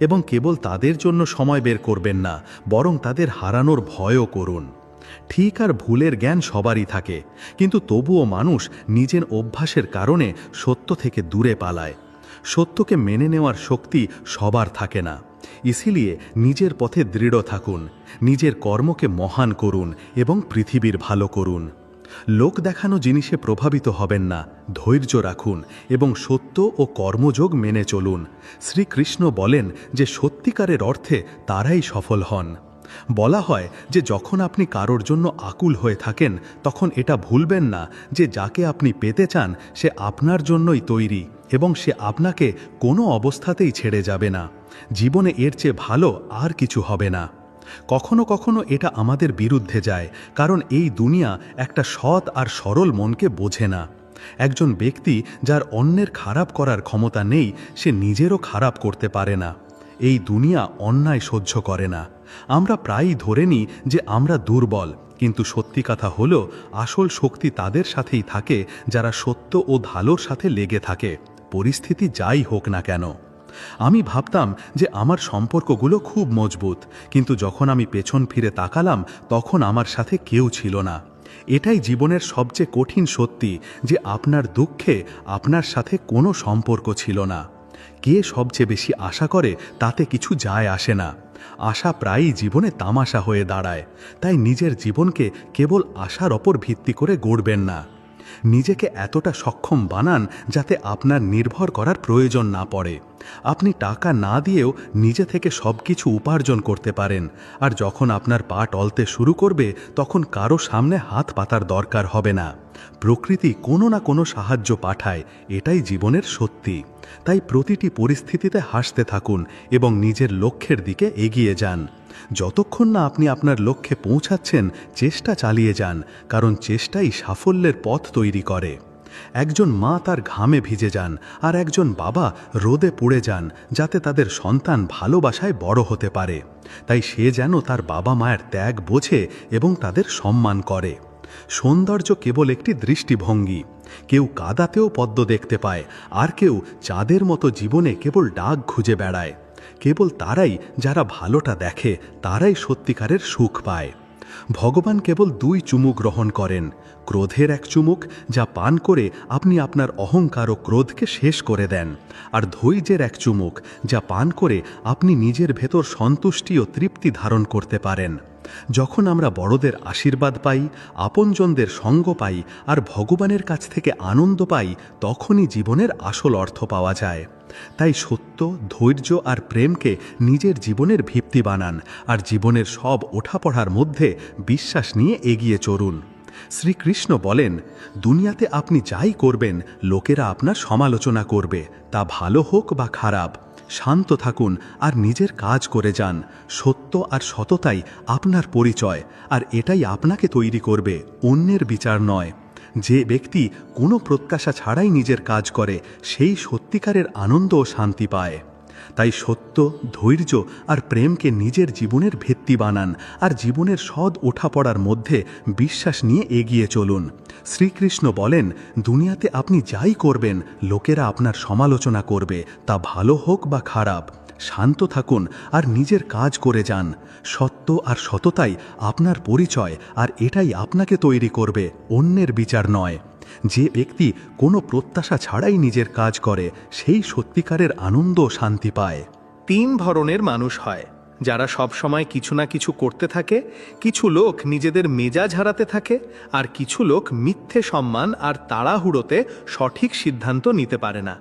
S2: এবং কেবল তাদের জন্য সময় বের করবেন না, বরং তাদের হারানোর ভয়ও করুন। ঠিক আর ভুলের জ্ঞান সবারই থাকে, কিন্তু তবুও মানুষ নিজের অভ্যাসের কারণে সত্য থেকে দূরে পালায়। সত্যকে মেনে নেওয়ার শক্তি সবার থাকে না। ইসিলিয়ে নিজের পথে দৃঢ় থাকুন, নিজের কর্মকে মহান করুন এবং পৃথিবীর ভালো করুন। লোক দেখানো জিনিসে প্রভাবিত হবেন না, ধৈর্য রাখুন এবং সত্য ও কর্মযোগ মেনে চলুন। শ্রীকৃষ্ণ বলেন যে সত্যিকারের অর্থে তারাই সফল হন। বলা হয় যে যখন আপনি কারোর জন্য আকুল হয়ে থাকেন, তখন এটা ভুলবেন না যে যাকে আপনি পেতে চান সে আপনার জন্যই তৈরি এবং সে আপনাকে কোনো অবস্থাতেই ছেড়ে যাবে না। জীবনে এর চেয়ে ভালো আর কিছু হবে না। কখনো কখনো এটা আমাদের বিরুদ্ধে যায়, কারণ এই দুনিয়া একটা সৎ আর সরল মনকে বোঝে না। একজন ব্যক্তি যার অন্যের খারাপ করার ক্ষমতা নেই, সে নিজেরও খারাপ করতে পারে না। এই দুনিয়া অন্যায় সহ্য করে না। আমরা প্রায়ই ধরে নিই যে আমরা দুর্বল, কিন্তু সত্যি কথা হলো আসল শক্তি তাদের সাথেই থাকে যারা সত্য ও ভালোর সাথে লেগে থাকে, পরিস্থিতি যাই হোক না কেন। আমি ভাবতাম যে আমার সম্পর্কগুলো খুব মজবুত, কিন্তু যখন আমি পেছন ফিরে তাকালাম তখন আমার সাথে কেউ ছিল না। এটাই জীবনের সবচেয়ে কঠিন সত্যি যে আপনার দুঃখে আপনার সাথে কোনো সম্পর্ক ছিল না। কে সবচেয়ে বেশি আশা করে তাতে কিছু যায় আসে না। আশা প্রায়ই জীবনে তামাশা হয়ে দাঁড়ায়। তাই নিজের জীবনকে কেবল আশার ওপর ভিত্তি করে গড়বেন না। নিজেকে এতটা সক্ষম বানান যাতে আপনার নির্ভর করার প্রয়োজন না পড়ে। আপনি টাকা না দিয়েও নিজে থেকে সব কিছু উপার্জন করতে পারেন, আর যখন আপনার পা টলতে শুরু করবে তখন কারো সামনে হাত পাতার দরকার হবে না। প্রকৃতি কোনো না কোনো সাহায্য পাঠায়, এটাই জীবনের সত্যি। তাই প্রতিটি পরিস্থিতিতে হাসতে থাকুন এবং নিজের লক্ষ্যের দিকে এগিয়ে যান। যতক্ষণ না আপনি আপনার লক্ষ্যে পৌঁছাচ্ছেন, চেষ্টা চালিয়ে যান, কারণ চেষ্টাই সাফল্যের পথ তৈরি করে। একজন মা তার ঘামে ভিজে যান, আর একজন বাবা রোদে পুড়ে যান, যাতে তাদের সন্তান ভালোবাসায় বড় হতে পারে। তাই সে যেন তার বাবা মায়ের ত্যাগ বোঝে এবং তাদের সম্মান করে। সৌন্দর্য কেবল একটি দৃষ্টিভঙ্গি। কেউ কাদাতেও পদ্ম দেখতে পায়, আর কেউ চাঁদের মতো জীবনে কেবল ডাক খুঁজে বেড়ায়। কেবল তারাই যারা ভালোটা দেখে, তারাই সত্যিকারের সুখ পায়। ভগবান কেবল 2 চুমুক গ্রহণ করেন, ক্রোধের এক চুমুক যা পান করে আপনি আপনার অহংকার ও ক্রোধকে শেষ করে দেন, আর ধৈর্যের এক চুমুক যা পান করে আপনি নিজের ভেতর সন্তুষ্টি ও তৃপ্তি ধারণ করতে পারেন। যখন আমরা বড়দের আশীর্বাদ পাই, আপনজনদের সঙ্গ পাই আর ভগবানের কাছ থেকে আনন্দ পাই, তখনই জীবনের আসল অর্থ পাওয়া যায়। তাই সত্য, ধৈর্য আর প্রেমকে নিজের জীবনের ভিত্তি বানান, আর জীবনের সব ওঠাপড়ার মধ্যে বিশ্বাস নিয়ে এগিয়ে চলুন। শ্রীকৃষ্ণ বলেন, দুনিয়াতে আপনি যাই করবেন লোকেরা আপনার সমালোচনা করবে, তা ভালো হোক বা খারাপ। শান্ত থাকুন আর নিজের কাজ করে যান। সত্য আর সততাই আপনার পরিচয়, আর এটাই আপনাকে তৈরি করবে, অন্যের বিচার নয়। যে ব্যক্তি কোনো প্রত্যাশা ছাড়াই নিজের কাজ করে, সেই সত্যিকারের আনন্দ ও শান্তি পায়। তাই সত্য, ধৈর্য আর প্রেমকে নিজের জীবনের ভিত্তি বানান, আর জীবনের সদ ওঠাপড়ার মধ্যে বিশ্বাস নিয়ে এগিয়ে চলুন। শ্রীকৃষ্ণ বলেন, দুনিয়াতে আপনি যাই করবেন লোকেরা আপনার সমালোচনা করবে, তা ভালো হোক বা খারাপ। শান্ত থাকুন আর নিজের কাজ করে যান। সত্য আর সততাই আপনার পরিচয়, আর এটাই আপনাকে তৈরি করবে, অন্যের বিচার নয়। যে ব্যক্তি কোনো প্রত্যাশা ছাড়াই নিজের কাজ করে, সেই সত্যিকারের আনন্দ ও শান্তি পায়।
S3: 3 ধরনের মানুষ হয়, যারা সব সময় কিছু না কিছু করতে থাকে। কিছু লোক নিজেদের মেজাজ হারাতে থাকে, আর কিছু লোক মিথ্যে সম্মান আর তাড়াহুড়োতে সঠিক সিদ্ধান্ত নিতে পারে না।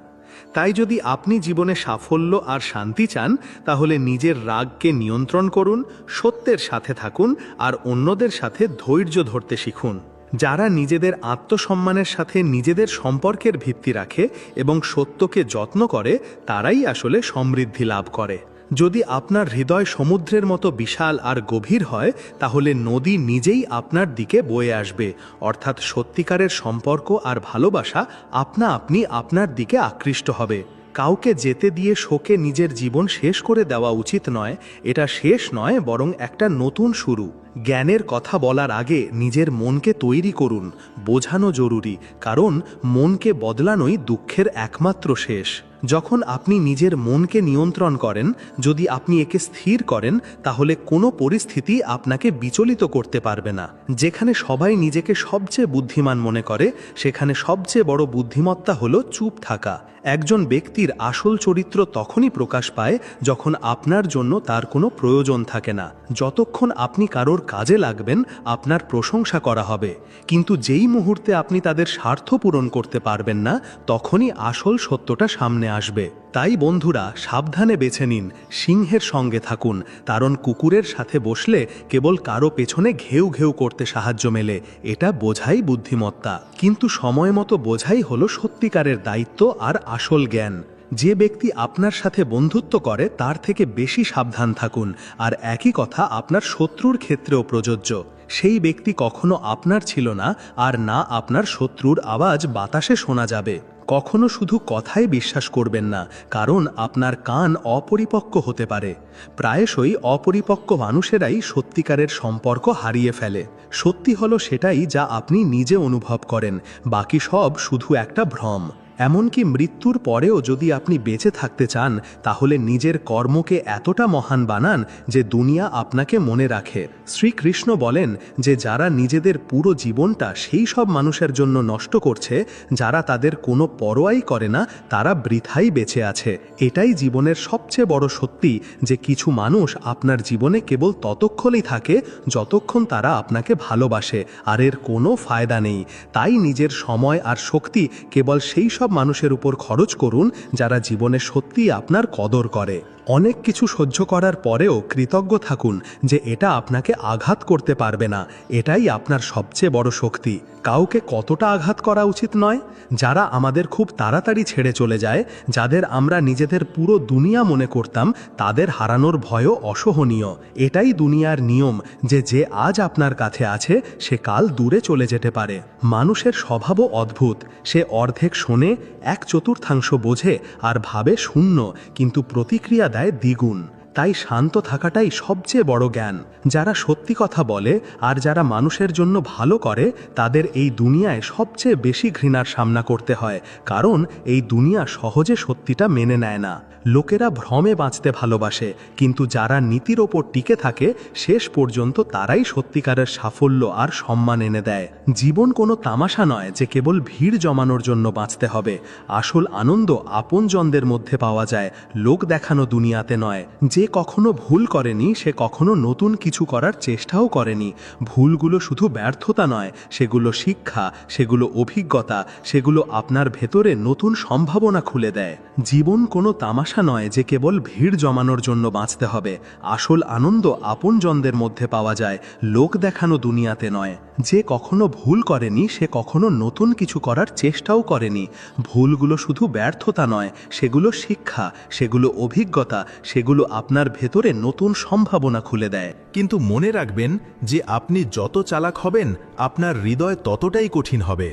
S3: তাই যদি আপনি জীবনে সাফল্য আর শান্তি চান, তাহলে নিজের রাগকে নিয়ন্ত্রণ করুন, সত্যের সাথে থাকুন আর অন্যদের সাথে ধৈর্য ধরতে শিখুন। যারা নিজেদের আত্মসম্মানের সাথে নিজেদের সম্পর্কের ভিত্তি রাখে এবং সত্যকে যত্ন করে, তারাই আসলে সমৃদ্ধি লাভ করে। যদি আপনার হৃদয় সমুদ্রের মতো বিশাল আর গভীর হয়, তাহলে নদী নিজেই আপনার দিকে বয়ে আসবে, অর্থাৎ সত্যিকারের সম্পর্ক আর ভালোবাসা আপনা আপনি আপনার দিকে আকৃষ্ট হবে। কাউকে যেতে দিয়ে শোকে নিজের জীবন শেষ করে দেওয়া উচিত নয়। এটা শেষ নয়, বরং একটা নতুন শুরু। জ্ঞানের কথা বলার আগে নিজের মনকে তৈরি করুন। বোঝানো জরুরি, কারণ মনকে বদলানোই দুঃখের একমাত্র শেষ। যখন আপনি নিজের মনকে নিয়ন্ত্রণ করেন, যদি আপনি একে স্থির করেন, তাহলে কোনো পরিস্থিতি আপনাকে বিচলিত করতে পারবে না। যেখানে সবাই নিজেকে সবচেয়ে বুদ্ধিমান মনে করে, সেখানে সবচেয়ে বড় বুদ্ধিমত্তা হলো চুপ থাকা। একজন ব্যক্তির আসল চরিত্র তখনই প্রকাশ পায় যখন আপনার জন্য তার কোনো প্রয়োজন থাকে না। যতক্ষণ আপনি কারোর কাজে লাগবেন, আপনার প্রশংসা করা হবে, কিন্তু যেই মুহূর্তে আপনি তাদের স্বার্থ পূরণ করতে পারবেন না, তখনই আসল সত্যটা সামনে আসবে। তাই বন্ধুরা, সাবধানে বেছে নিন, সিংহের সঙ্গে থাকুন, কারণ কুকুরের সাথে বসলে কেবল কারো পেছনে ঘেউ ঘেউ করতে সাহায্য মেলে। এটা বোঝাই বুদ্ধিমত্তা, কিন্তু সময় মতো বোঝাই হলো সত্যিকারের দায়িত্ব আর আসল জ্ঞান। যে ব্যক্তি আপনার সাথে বন্ধুত্ব করে তার থেকে বেশি সাবধান থাকুন, আর একই কথা আপনার শত্রুর ক্ষেত্রেও প্রযোজ্য। সেই ব্যক্তি কখনো আপনার ছিল না, আর না আপনার শত্রুর আওয়াজ বাতাসে শোনা যাবে। কখনো শুধু কথায় বিশ্বাস করবেন না, কারণ আপনার কান অপরিপক্ক হতে পারে। প্রায়শই অপরিপক্ক মানুষেরাই সত্যিকারের সম্পর্ক হারিয়ে ফেলে। সত্যি হলো সেটাই যা আপনি নিজে অনুভব করেন, বাকি সব শুধু একটা ভ্রম। এমনকি মৃত্যুর পরেও যদি আপনি বেঁচে থাকতে চান, তাহলে নিজের কর্মকে এতটা মহান বানান যে দুনিয়া আপনাকে মনে রাখে। শ্রীকৃষ্ণ বলেন যে যারা নিজেদের পুরো জীবনটা সেই সব মানুষের জন্য নষ্ট করছে যারা তাদের কোনো পরোয়াই করে না, তারা বৃথাই বেঁচে আছে। এটাই জীবনের সবচেয়ে বড় সত্যি, যে কিছু মানুষ আপনার জীবনে কেবল ততক্ষণই থাকে যতক্ষণ তারা আপনাকে ভালোবাসে, আর এর কোনো ফায়দা নেই। তাই নিজের সময় আর শক্তি কেবল সেই সব মানুষের উপর খরচ করুন যারা জীবনে সত্যিই আপনার কদর করে। অনেক কিছু সহ্য করার পরেও কৃতজ্ঞ থাকুন যে এটা আপনাকে আঘাত করতে পারবে না। এটাই আপনার সবচেয়ে বড় শক্তি। কাউকে কতটা আঘাত করা উচিত নয়? যারা আমাদের খুব তাড়াতাড়ি ছেড়ে চলে যায়, যাদের আমরা নিজেদের পুরো দুনিয়া মনে করতাম, তাদের হারানোর ভয়ও অসহনীয়। এটাই দুনিয়ার নিয়ম, যে আজ আপনার কাছে আছে সে কাল দূরে চলে যেতে পারে। মানুষের স্বভাবও অদ্ভুত। সে অর্ধেক শোনে, 1/4 বোঝে আর ভাবে শূন্য, কিন্তু প্রতিক্রিয়া দেয় দ্বিগুণ। তাই শান্ত থাকাটাই সবচেয়ে বড় জ্ঞান। যারা সত্যি কথা বলে আর যারা মানুষের জন্য ভালো করে, তাদের এই দুনিয়ায় সবচেয়ে বেশি ঘৃণার সামনা করতে হয়, কারণ এই দুনিয়া সহজে সত্যিটা মেনে নেয় না। লোকেরা ভ্রমে বাঁচতে ভালোবাসে, কিন্তু যারা নীতির ওপর টিকে থাকে শেষ পর্যন্ত তারাই সত্যিকারের সাফল্য আর সম্মান এনে দেয়। জীবন কোনো তামাশা নয় যে কেবল ভিড় জমানোর জন্য বাঁচতে হবে। আসল আনন্দ আপনজনদের মধ্যে পাওয়া যায়, লোক দেখানো দুনিয়াতে নয়। যে কখনো ভুল করেনি সে কখনো নতুন কিছু করার চেষ্টাও করেনি। ভুলগুলো শুধু ব্যর্থতা নয়, সেগুলো শিক্ষা, সেগুলো অভিজ্ঞতা, সেগুলো আপনার ভেতরে নতুন সম্ভাবনা খুলে দেয়। জীবন কোনো তামাশা নয় যে কেবল ভিড় জমানোর জন্য বাঁচতে হবে। আসল আনন্দ আপনজনদের মধ্যে পাওয়া যায়, লোক দেখানো দুনিয়াতে নয়। যে কখনো ভুল করেনি সে কখনো নতুন কিছু করার চেষ্টাও করেনি। ভুলগুলো শুধু ব্যর্থতা নয়, সেগুলো শিক্ষা, সেগুলো অভিজ্ঞতা, সেগুলো আপনার ভেতরে নতুন সম্ভাবনা খুলে দেয়।
S2: কিন্তু মনে রাখবেন যে আপনি যত চালাক হবেন, আপনার হৃদয় ততটাই কঠিন হবে।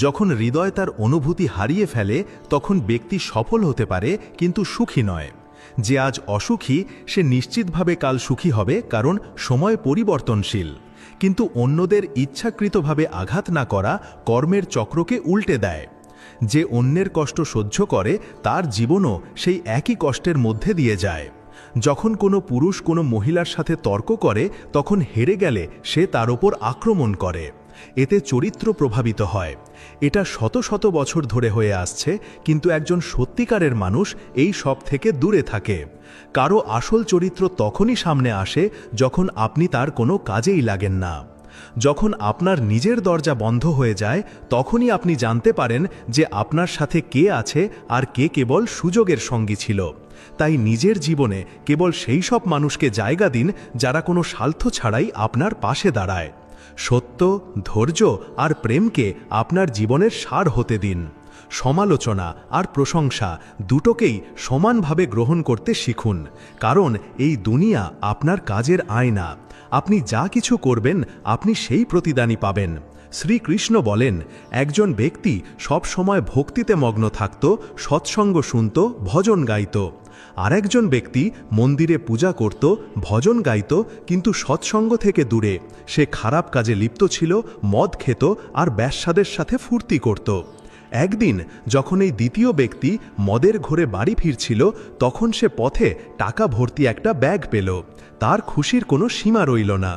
S2: যখন হৃদয় তার অনুভূতি হারিয়ে ফেলে, তখন ব্যক্তি সফল হতে পারে কিন্তু সুখী নয়। যে আজ অসুখী সে নিশ্চিতভাবে কাল সুখী হবে, কারণ সময় পরিবর্তনশীল। কিন্তু অন্যদের ইচ্ছাকৃতভাবে আঘাত না করা কর্মের চক্রকে উল্টে দেয়। যে অন্যের কষ্ট সহ্য করে তার জীবনও সেই একই কষ্টের মধ্যে দিয়ে যায়। যখন কোনো পুরুষ কোনো মহিলার সাথে তর্ক করে, তখন হেরে গেলে সে তার ওপর আক্রমণ করে। এতে চরিত্র প্রভাবিত হয়। এটা শত শত বছর ধরে হয়ে আসছে, কিন্তু একজন সত্যিকারের মানুষ এই সব থেকে দূরে থাকে। কারো আসল চরিত্র তখনই সামনে আসে যখন আপনি তার কোনো কাজেই লাগেন না। যখন আপনার নিজের দরজা বন্ধ হয়ে যায়, তখনই আপনি জানতে পারেন যে আপনার সাথে কে আছে আর কে কেবল সুযোগের সঙ্গী ছিল। তাই নিজের জীবনে কেবল সেই সব মানুষকে জায়গা দিন যারা কোনো স্বার্থ ছাড়াই আপনার পাশে দাঁড়ায়। সত্য, ধৈর্য আর প্রেমকে আপনার জীবনের সার হতে দিন। সমালোচনা আর প্রশংসা দুটোকেই সমানভাবে গ্রহণ করতে শিখুন, কারণ এই দুনিয়া আপনার কাজের আয়না। আপনি যা কিছু করবেন আপনি সেই প্রতিদানই পাবেন। শ্রীকৃষ্ণ বলেন, একজন ব্যক্তি সব সময় ভক্তিতে মগ্ন থাকত, সৎসঙ্গ শুনত, ভজন গাইত। আর একজন ব্যক্তি মন্দিরে পূজা করত, ভজন গাইত, কিন্তু সৎসঙ্গ থেকে দূরে। সে খারাপ কাজে লিপ্ত ছিল, মদ খেত আর ব্যাশ্যাদের সাথে ফুর্তি করত। একদিন যখন এই দ্বিতীয় ব্যক্তি মদের ঘোরে বাড়ি ফিরছিল, তখন সে পথে টাকা ভর্তি একটা ব্যাগ পেল। তার খুশির কোনো সীমা রইল না।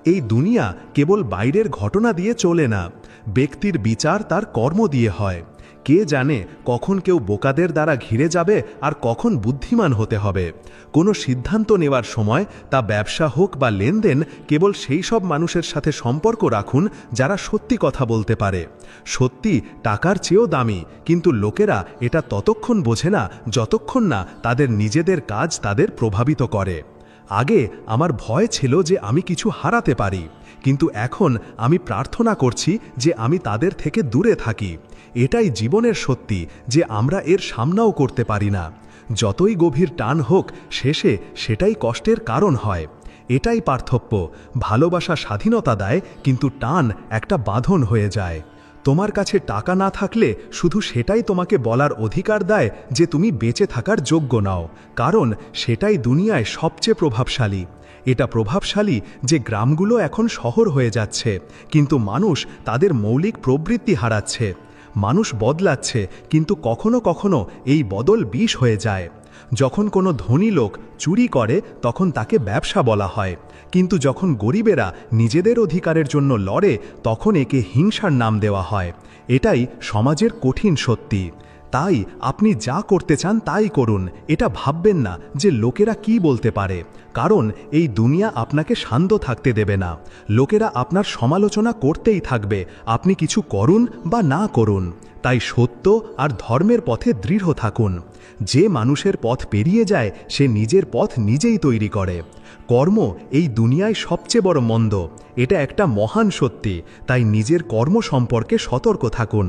S2: এই দুনিয়া কেবল বাইরের ঘটনা দিয়ে চলে না, ব্যক্তির বিচার তার কর্ম দিয়ে হয়। কে জানে কখন কেউ বোকাদের দ্বারা ঘিরে যাবে আর কখন বুদ্ধিমান হতে হবে। কোনো সিদ্ধান্ত নেওয়ার সময়, তা ব্যবসা হোক বা লেনদেন, কেবল সেই সব মানুষের সাথে সম্পর্ক রাখুন যারা সত্যি কথা বলতে পারে। সত্যি টাকার চেয়েও দামি, কিন্তু লোকেরা এটা ততক্ষণ বোঝে না যতক্ষণ না তাদের নিজেদের কাজ তাদের প্রভাবিত করে। আগে আমার ভয় ছিল যে আমি কিছু হারাতে পারি, কিন্তু এখন আমি প্রার্থনা করছি যে আমি তাদের থেকে দূরে থাকি। এটাই জীবনের সত্যি যে আমরা এর সামনাও করতে পারি না। যতই গভীর টান হোক, শেষে সেটাই কষ্টের কারণ হয়। এটাই পার্থক্য। ভালোবাসা স্বাধীনতা দেয়, কিন্তু টান একটা বাঁধন হয়ে যায়। তোমার কাছে টাকা না থাকলে শুধু সেটাই তোমাকে বলার অধিকার দেয় যে তুমি বেঁচে থাকার যোগ্য নাও, কারণ সেটাই দুনিয়ায় সবচেয়ে প্রভাবশালী। এটা প্রভাবশালী যে গ্রামগুলো এখন শহর হয়ে যাচ্ছে, কিন্তু মানুষ তাদের মৌলিক প্রবৃত্তি হারাচ্ছে। মানুষ বদলাচ্ছে, কিন্তু কখনো কখনো এই বদল বিষ হয়ে যায়। যখন কোনো ধনী লোক চুরি করে তখন তাকে ব্যবসা বলা হয়, কিন্তু যখন গরিবেরা নিজেদের অধিকারের জন্য লড়ে তখন একে হিংসার নাম দেওয়া হয়। এটাই সমাজের কঠিন সত্যি। তাই আপনি যা করতে চান তাই করুন। এটা ভাববেন না যে লোকেরা কি বলতে পারে, কারণ এই দুনিয়া আপনাকে শান্ত থাকতে দেবে না। লোকেরা আপনার সমালোচনা করতেই থাকবে, আপনি কিছু করুন বা না করুন। তাই সত্য আর ধর্মের পথে দৃঢ় থাকুন। যে মানুষের পথ পেরিয়ে যায় সে নিজের পথ নিজেই তৈরি করে। কর্ম এই দুনিয়ায় সবচেয়ে বড় মন্দ, এটা একটা মহান সত্যি। তাই নিজের কর্ম সম্পর্কে সতর্ক থাকুন।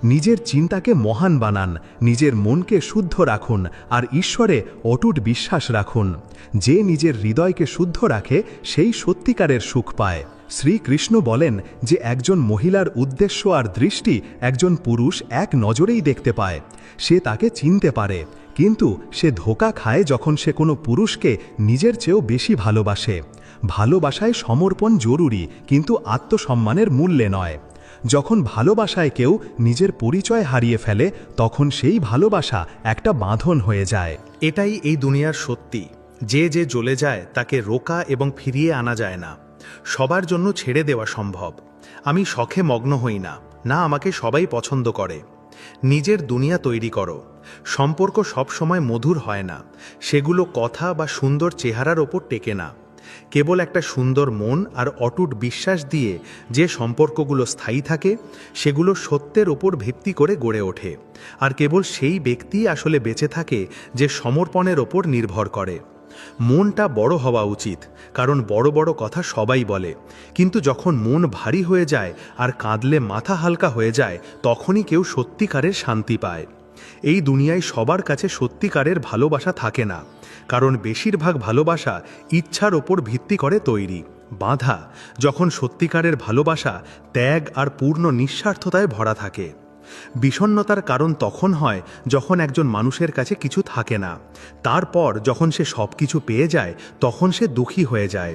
S2: নিজের চিন্তাকে মহান বানান, নিজের মনকে শুদ্ধ রাখুন আর ঈশ্বরে অটুট বিশ্বাস রাখুন। যে নিজের হৃদয়কে শুদ্ধ রাখে সেই সত্যিকারের সুখ পায়। শ্রীকৃষ্ণ বলেন যে একজন মহিলার উদ্দেশ্য আর দৃষ্টি একজন পুরুষ এক নজরেই দেখতে পায়। সে তাকে চিনতে পারে, কিন্তু সে ধোঁকা খায় যখন সে কোনো পুরুষকে নিজের চেয়েও বেশি ভালোবাসে। ভালোবাসায় সমর্পণ জরুরি, কিন্তু আত্মসম্মানের মূল্যে নয়। যখন ভালোবাসায় কেউ নিজের পরিচয় হারিয়ে ফেলে, তখন সেই ভালোবাসা একটা বাঁধন হয়ে যায়।
S3: এটাই এই দুনিয়ার সত্যি। যে যে জ্বলে যায় তাকে রোকা এবং ফিরিয়ে আনা যায় না। সবার জন্য ছেড়ে দেওয়া সম্ভব। আমি শখে মগ্ন হই না, না আমাকে সবাই পছন্দ করে। নিজের দুনিয়া তৈরি করো। সম্পর্ক সবসময় মধুর হয় না, সেগুলো কথা বা সুন্দর চেহারার ওপর টেকে না। কেবল একটা সুন্দর মন আর অটুট বিশ্বাস দিয়ে যে সম্পর্কগুলো স্থায়ী থাকে, সেগুলো সত্যের ওপর ভিত্তি করে গড়ে ওঠে। আর কেবল সেই ব্যক্তি আসলে বেঁচে থাকে যে সমর্পণের ওপর নির্ভর করে। মনটা বড় হওয়া উচিত, কারণ বড় বড় কথা সবাই বলে, কিন্তু যখন মন ভারী হয়ে যায় আর কাঁদলে মাথা হালকা হয়ে যায়, তখনই কেউ সত্যিকারের শান্তি পায়। এই দুনিয়ায় সবার কাছে সত্যিকারের ভালোবাসা থাকে না, কারণ বেশিরভাগ ভালোবাসা ইচ্ছার ওপর ভিত্তি করে তৈরি, বাঁধা। যখন সত্যিকারের ভালোবাসা ত্যাগ আর পূর্ণ নিঃস্বার্থতায় ভরা থাকে। বিষণ্ণতার কারণ তখন হয় যখন একজন মানুষের কাছে কিছু থাকে না, তারপর যখন সে সব কিছু পেয়ে যায় তখন সে দুঃখী হয়ে যায়।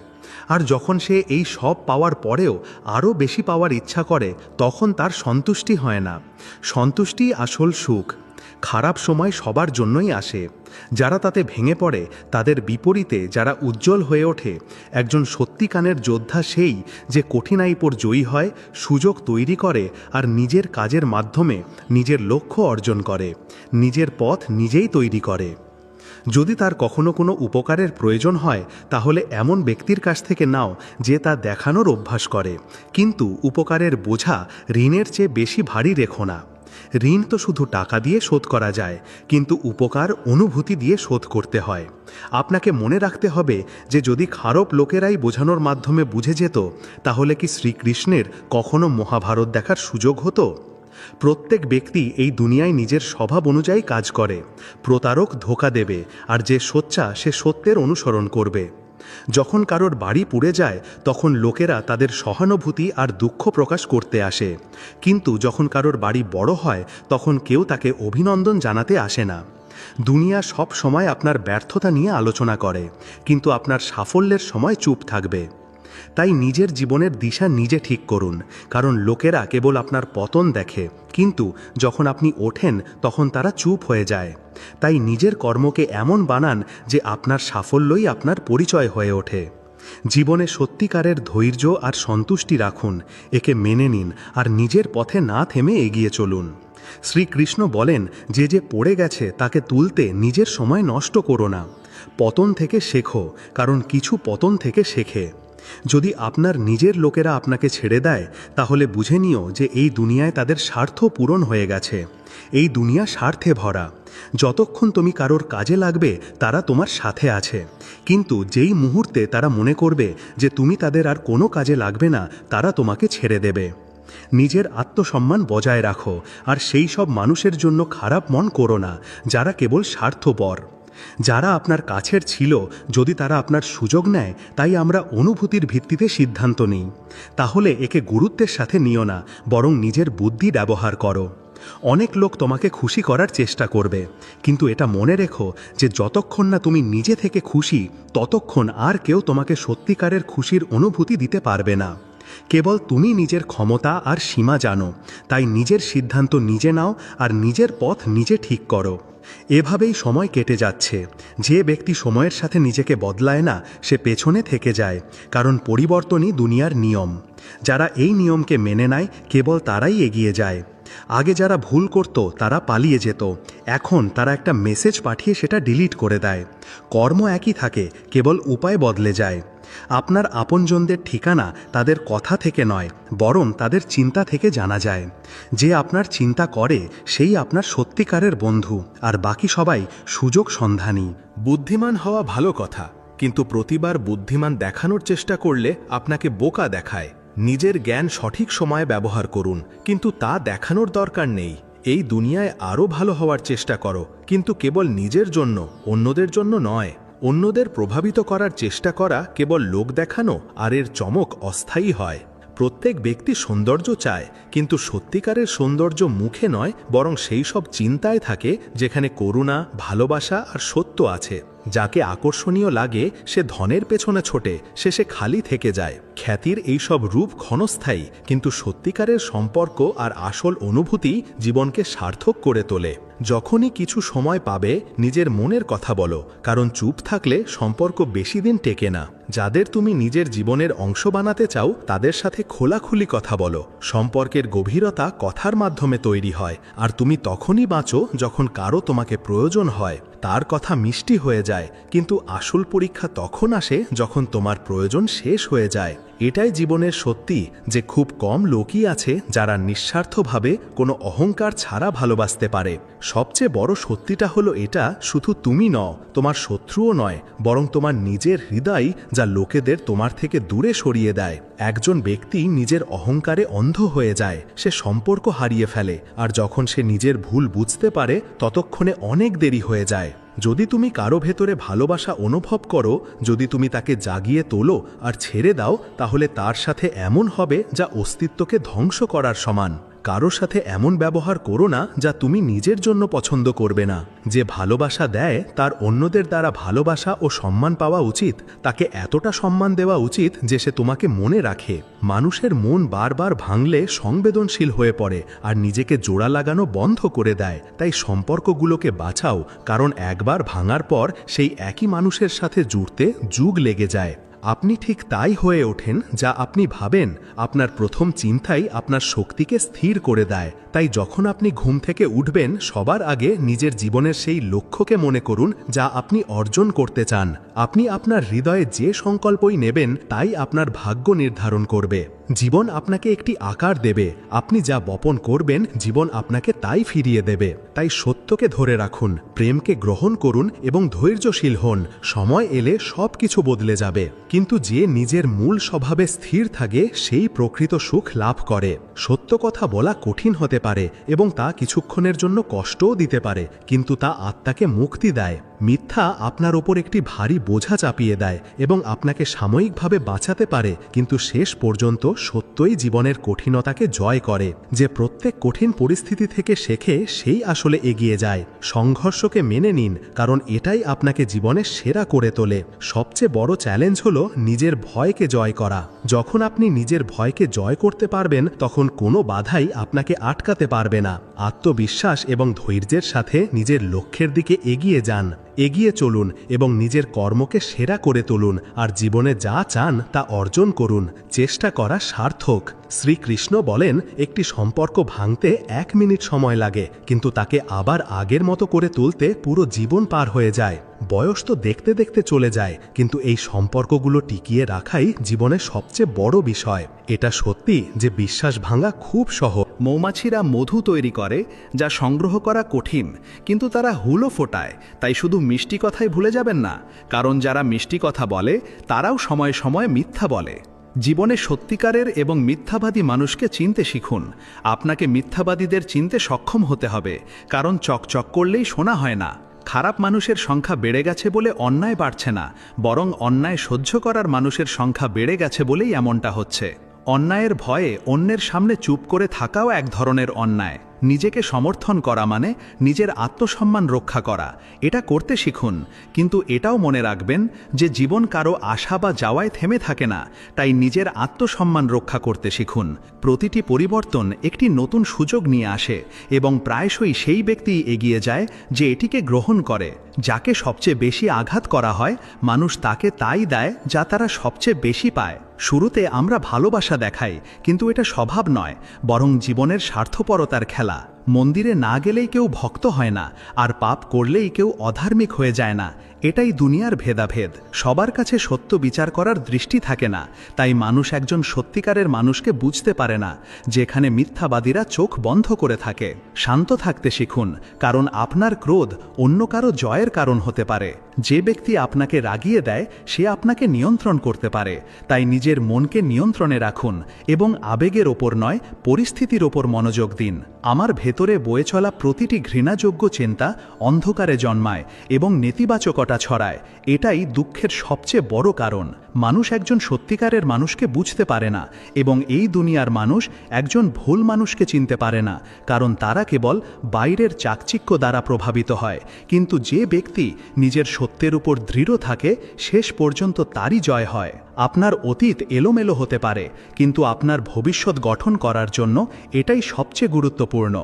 S3: আর যখন সে এই সব পাওয়ার পরেও আরও বেশি পাওয়ার ইচ্ছা করে, তখন তার সন্তুষ্টি হয় না। সন্তুষ্টি আসল সুখ। খারাপ সময় সবার জন্যই আসে। যারা তাতে ভেঙে পড়ে তাদের বিপরীতে যারা উজ্জ্বল হয়ে ওঠে। একজন সত্যিকারের যোদ্ধা সেই যে কঠিনাইয়ের উপর জয়ী হয়, সুযোগ তৈরি করে আর নিজের কাজের মাধ্যমে নিজের লক্ষ্য অর্জন করে, নিজের পথ নিজেই তৈরি করে। যদি তার কখনো কোনো উপকারের প্রয়োজন হয়, তাহলে এমন ব্যক্তির কাছ থেকে নাও যে তা দেখানোর অভ্যাস করে। কিন্তু উপকারের বোঝা ঋণের চেয়ে বেশি ভারী রেখো না। ঋণ তো শুধু টাকা দিয়ে শোধ করা যায়, কিন্তু উপকার অনুভূতি দিয়ে শোধ করতে হয়। আপনাকে মনে রাখতে হবে যে যদি খারাপ লোকেরাই বোঝানোর মাধ্যমে বুঝে যেত, তাহলে কি শ্রীকৃষ্ণের কখনো মহাভারত দেখার সুযোগ হতো? প্রত্যেক ব্যক্তি এই দুনিয়ায় নিজের স্বভাব অনুযায়ী কাজ করে। প্রতারক ধোঁকা দেবে, আর যে সোচ্চা সে সত্যের অনুসরণ করবে।
S1: যখন কারোর বাড়ি পুড়ে যায় তখন লোকেরা তাদের সহানুভূতি আর দুঃখ প্রকাশ করতে আসে, কিন্তু যখন কারোর বাড়ি বড় হয় তখন কেউ তাকে অভিনন্দন জানাতে আসে না। দুনিয়া সব সময় আপনার ব্যর্থতা নিয়ে আলোচনা করে, কিন্তু আপনার সাফল্যের সময় চুপ থাকবে। তাই নিজের জীবনের দিশা নিজে ঠিক করুন, কারণ লোকেরা কেবল আপনার পতন দেখে, কিন্তু যখন আপনি ওঠেন তখন তারা চুপ হয়ে যায়। তাই নিজের কর্মকে এমন বানান যে আপনার সাফল্যই আপনার পরিচয় হয়ে ওঠে। জীবনে সত্যিকারের ধৈর্য আর সন্তুষ্টি রাখুন, একে মেনে নিন আর নিজের পথে না থেমে এগিয়ে চলুন। শ্রীকৃষ্ণ বলেন, যে যে পড়ে গেছে তাকে তুলতে নিজের সময় নষ্ট করো না। পতন থেকে শেখো, কারণ কিছু পতন থেকে শেখে। যদি আপনার নিজের লোকেরা আপনাকে ছেড়ে দেয় তাহলে বুঝে নিও যে এই দুনিয়ায় তাদের স্বার্থ পূরণ হয়ে গেছে। এই দুনিয়া স্বার্থে ভরা। যতক্ষণ তুমি কারোর কাজে লাগবে তারা তোমার সাথে আছে, কিন্তু যেই মুহূর্তে তারা মনে করবে যে তুমি তাদের আর কোনো কাজে লাগবে না, তারা তোমাকে ছেড়ে দেবে। নিজের আত্মসম্মান বজায় রাখো, আর সেই সব মানুষের জন্য খারাপ মন করো না যারা কেবল স্বার্থপর। যারা আপনার কাছের ছিল, যদি তারা আপনার সুযোগ নেয়, তাই আমরা অনুভূতির ভিত্তিতে সিদ্ধান্ত নিই, তাহলে একে গুরুত্বের সাথে নিও না, বরং নিজের বুদ্ধি ব্যবহার করো। অনেক লোক তোমাকে খুশি করার চেষ্টা করবে, কিন্তু এটা মনে রেখো যে যতক্ষণ না তুমি নিজে থেকে খুশি, ততক্ষণ আর কেউ তোমাকে সত্যিকারের খুশির অনুভূতি দিতে পারবে না। কেবল তুমি নিজের ক্ষমতা আর সীমা জানো, তাই নিজের সিদ্ধান্ত নিজে নাও আর নিজের পথ নিজে ঠিক করো। এভাবেই সময় কেটে যাচ্ছে। যে ব্যক্তি সময়ের সাথে নিজেকে বদলায় না, সে পেছনে থেকে যায়, কারণ পরিবর্তনই দুনিয়ার নিয়ম। যারা এই নিয়মকে মেনে নেয়, কেবল তারাই এগিয়ে যায়। আগে যারা ভুল করত তারা পালিয়ে যেত, এখন তারা একটা মেসেজ পাঠিয়ে সেটা ডিলিট করে দেয়। কর্ম একই থাকে, কেবল উপায় বদলে যায়। আপনার আপনজনদের ঠিকানা তাদের কথা থেকে নয়, বরং তাদের চিন্তা থেকে জানা যায়। যে আপনার চিন্তা করে সেই আপনার সত্যিকারের বন্ধু, আর বাকি সবাই সুযোগ সন্ধানী।
S2: বুদ্ধিমান হওয়া ভালো কথা, কিন্তু প্রতিবার বুদ্ধিমান দেখানোর চেষ্টা করলে আপনাকে বোকা দেখায়। নিজের জ্ঞান সঠিক সময়ে ব্যবহার করুন, কিন্তু তা দেখানোর দরকার নেই। এই দুনিয়ায় আরও ভালো হওয়ার চেষ্টা করো, কিন্তু কেবল নিজের জন্য, অন্যদের জন্য নয়। অন্যদের প্রভাবিত করার চেষ্টা করা কেবল লোক দেখানো, আর এর চমক অস্থায়ী হয়। প্রত্যেক ব্যক্তি সৌন্দর্য চায়, কিন্তু সত্যিকারের সৌন্দর্য মুখে নয়, বরং সেই সব চিন্তায় থাকে যেখানে করুণা, ভালোবাসা আর সত্য আছে। যাকে আকর্ষণীয় লাগে সে ধনের পেছনে ছোটে, শেষে খালি থেকে যায়। খ্যাতির এইসব রূপ ক্ষণস্থায়ী, কিন্তু সত্যিকারের সম্পর্ক আর আসল অনুভূতি জীবনকে সার্থক করে তোলে। যখনই কিছু সময় পাবে নিজের মনের কথা বলো, কারণ চুপ থাকলে সম্পর্ক বেশি দিন টেকে না। যাদের তুমি নিজের জীবনের অংশ বানাতে চাও তাদের সাথে খোলাখুলি কথা বলো। সম্পর্কের গভীরতা কথার মাধ্যমে তৈরি হয়, আর তুমি তখনই বাঁচো যখন কারো তোমাকে প্রয়োজন হয়। তার কথা মিষ্টি হয়ে যায়, কিন্তু আসল পরীক্ষা তখন আসে যখন তোমার প্রয়োজন শেষ হয়ে যায়। এটাই জীবনের সত্যি যে খুব কম লোকই আছে যারা নিঃস্বার্থভাবে কোনো অহংকার ছাড়া ভালোবাসতে পারে। সবচেয়ে বড় সত্যিটা হলো এটা, শুধু তুমি নও, তোমার শত্রুও নয়, বরং তোমার নিজের হৃদয় যা লোকেদের তোমার থেকে দূরে সরিয়ে দেয়। একজন ব্যক্তি নিজের অহংকারে অন্ধ হয়ে যায়, সে সম্পর্ক হারিয়ে ফেলে, আর যখন সে নিজের ভুল বুঝতে পারে ততক্ষণে অনেক দেরি হয়ে যায়। যদি তুমি কারো ভেতরে ভালোবাসা অনুভব করো, যদি তুমি তাকে জাগিয়ে তোলো আর ছেড়ে দাও, তাহলে তার সাথে এমন হবে যা অস্তিত্বকে ধ্বংস করার সমান। কারো সাথে এমন ব্যবহার করো না যা তুমি নিজের জন্য পছন্দ করবে না। যে ভালোবাসা দেয় তার অন্যদের দ্বারা ভালোবাসা ও সম্মান পাওয়া উচিত। তাকে এতটা সম্মান দেওয়া উচিত যে সে তোমাকে মনে রাখে। মানুষের মন বারবার ভাঙলে সংবেদনশীল হয়ে পড়ে আর নিজেকে জোড়া লাগানো বন্ধ করে দেয়। তাই সম্পর্কগুলোকে বাঁচাও, কারণ একবার ভাঙার পর সেই একই মানুষের সাথে জুড়তে যুগ লেগে যায়। আপনি ঠিক তাই হয়ে ওঠেন যা আপনি ভাবেন। আপনার প্রথম চিন্তাই আপনার শক্তিকে স্থির করে দেয়। তাই যখন আপনি ঘুম থেকে উঠবেন, সবার আগে নিজের জীবনের সেই লক্ষ্যকে মনে করুন যা আপনি অর্জন করতে চান। আপনি আপনার হৃদয়ে যে সংকল্পই নেবেন তাই আপনার ভাগ্য নির্ধারণ করবে। জীবন আপনাকে একটি আকার দেবে, আপনি যা বপন করবেন জীবন আপনাকে তাই ফিরিয়ে দেবে। তাই সত্যকে ধরে রাখুন, প্রেমকে গ্রহণ করুন এবং ধৈর্যশীল হন। সময় এলে সব কিছু বদলে যাবে, কিন্তু যে নিজের মূল স্বভাবে স্থির থাকে সেই প্রকৃত সুখ লাভ করে। সত্য কথা বলা কঠিন হতে পারে এবং তা কিছুক্ষণের জন্য কষ্টও দিতে পারে, কিন্তু তা আত্মাকে মুক্তি দেয়।
S1: মিথ্যা আপনার ওপর একটি ভারী বোঝা চাপিয়ে দেয় এবং আপনাকে সাময়িকভাবে বাঁচাতে পারে, কিন্তু শেষ পর্যন্ত সত্যই জীবনের কঠিনতাকে জয় করে। যে প্রত্যেক কঠিন পরিস্থিতি থেকে শেখে সেই আসলে এগিয়ে যায়। সংঘর্ষকে মেনে নিন, কারণ এটাই আপনাকে জীবনের সেরা করে তোলে। সবচেয়ে বড় চ্যালেঞ্জ হলো নিজের ভয়কে জয় করা। যখন আপনি নিজের ভয়কে জয় করতে পারবেন, তখন কোনো বাধাই আপনাকে আটকাতে পারবে না। আত্মবিশ্বাস এবং ধৈর্যের সাথে নিজের লক্ষ্যের দিকে এগিয়ে যান। এগিয়ে চলুন এবং নিজের কর্মকে সেরা করে তুলুন, আর জীবনে যা চান তা অর্জন করুন। চেষ্টা করা সার্থক। শ্রীকৃষ্ণ বলেন, একটি সম্পর্ক ভাঙতে 1 মিনিট সময় লাগে, কিন্তু তাকে আবার আগের মতো করে তুলতে পুরো জীবন পার হয়ে যায়। বয়স তো দেখতে দেখতে চলে যায়, কিন্তু এই সম্পর্কগুলো টিকিয়ে রাখাই জীবনের সবচেয়ে বড় বিষয়। এটা সত্যি যে বিশ্বাস ভাঙা খুব সহজ।
S2: মৌমাছিরা মধু তৈরি করে, যা সংগ্রহ করা কঠিন, কিন্তু তারা হুলও ফোটায়। তাই শুধু মিষ্টি কথাই ভুলে যাবেন না, কারণ যারা মিষ্টি কথা বলে তারাও সময়ে সময়ে মিথ্যা বলে। জীবনে সত্যিকারের এবং মিথ্যাবাদী মানুষকে চিনতে শিখুন। আপনাকে মিথ্যাবাদীদের চিনতে সক্ষম হতে হবে, কারণ চকচক করলেই শোনা হয় না। খারাপ মানুষের সংখ্যা বেড়ে গেছে বলে অন্যায় বাড়ছে না, বরং অন্যায় সহ্য করার মানুষের সংখ্যা বেড়ে গেছে বলেই এমনটা হচ্ছে। অন্যায়ের ভয়ে অন্যের সামনে চুপ করে থাকাও এক ধরনের অন্যায়। নিজেকে সমর্থন করা মানে নিজের আত্মসম্মান রক্ষা করা। এটা করতে শিখুন, কিন্তু এটাও মনে রাখবেন যে জীবন কারো আশা বা যাওয়ায় থেমে থাকে না। তাই নিজের আত্মসম্মান রক্ষা করতে শিখুন। প্রতিটি পরিবর্তন একটি নতুন সুযোগ নিয়ে আসে, এবং প্রায়শই সেই ব্যক্তিই এগিয়ে যায় যে এটিকে গ্রহণ করে। যাকে সবচেয়ে বেশি আঘাত করা হয়, মানুষ তাকে তাই দেয় যা তারা সবচেয়ে বেশি পায়। শুরুতে আমরা ভালোবাসা দেখাই, কিন্তু এটা স্বভাব নয়, বরং জীবনের স্বার্থপরতার খেলা। মন্দিরে না গেলেই কেউ ভক্ত হয় না, আর পাপ করলেই কেউ অধার্মিক হয়ে যায় না। এটাই দুনিয়ার ভেদাভেদ। সবার কাছে সত্য বিচার করার দৃষ্টি থাকে না, তাই মানুষ একজন সত্যিকারের মানুষকে বুঝতে পারে না, যেখানে মিথ্যাবাদীরা চোখ বন্ধ করে থাকে। শান্ত থাকতে শিখুন, কারণ আপনার ক্রোধ অন্য কারো জয়ের কারণ হতে পারে। যে ব্যক্তি আপনাকে রাগিয়ে দেয়, সে আপনাকে নিয়ন্ত্রণ করতে পারে। তাই নিজের মনকে নিয়ন্ত্রণে রাখুন এবং আবেগের ওপর নয়, পরিস্থিতির ওপর মনোযোগ দিন। আমার ভেতরে বয়ে চলা প্রতিটি ঘৃণাযোগ্য চিন্তা অন্ধকারে জন্মায় এবং নেতিবাচকতা ছড়ায়। এটাই দুঃখের সবচেয়ে বড় কারণ। মানুষ একজন সত্যিকারের মানুষকে বুঝতে পারে না, এবং এই দুনিয়ার মানুষ একজন ভুল মানুষকে চিনতে পারে না, কারণ তারা কেবল বাইরের চাকচিক্য দ্বারা প্রভাবিত হয়। কিন্তু যে ব্যক্তি নিজের সত্যের উপর দৃঢ় থাকে, শেষ পর্যন্ত তারই জয় হয়। আপনার অতীত এলোমেলো হতে পারে, কিন্তু আপনার ভবিষ্যৎ গঠন করার জন্য এটাই সবচেয়ে গুরুত্বপূর্ণ।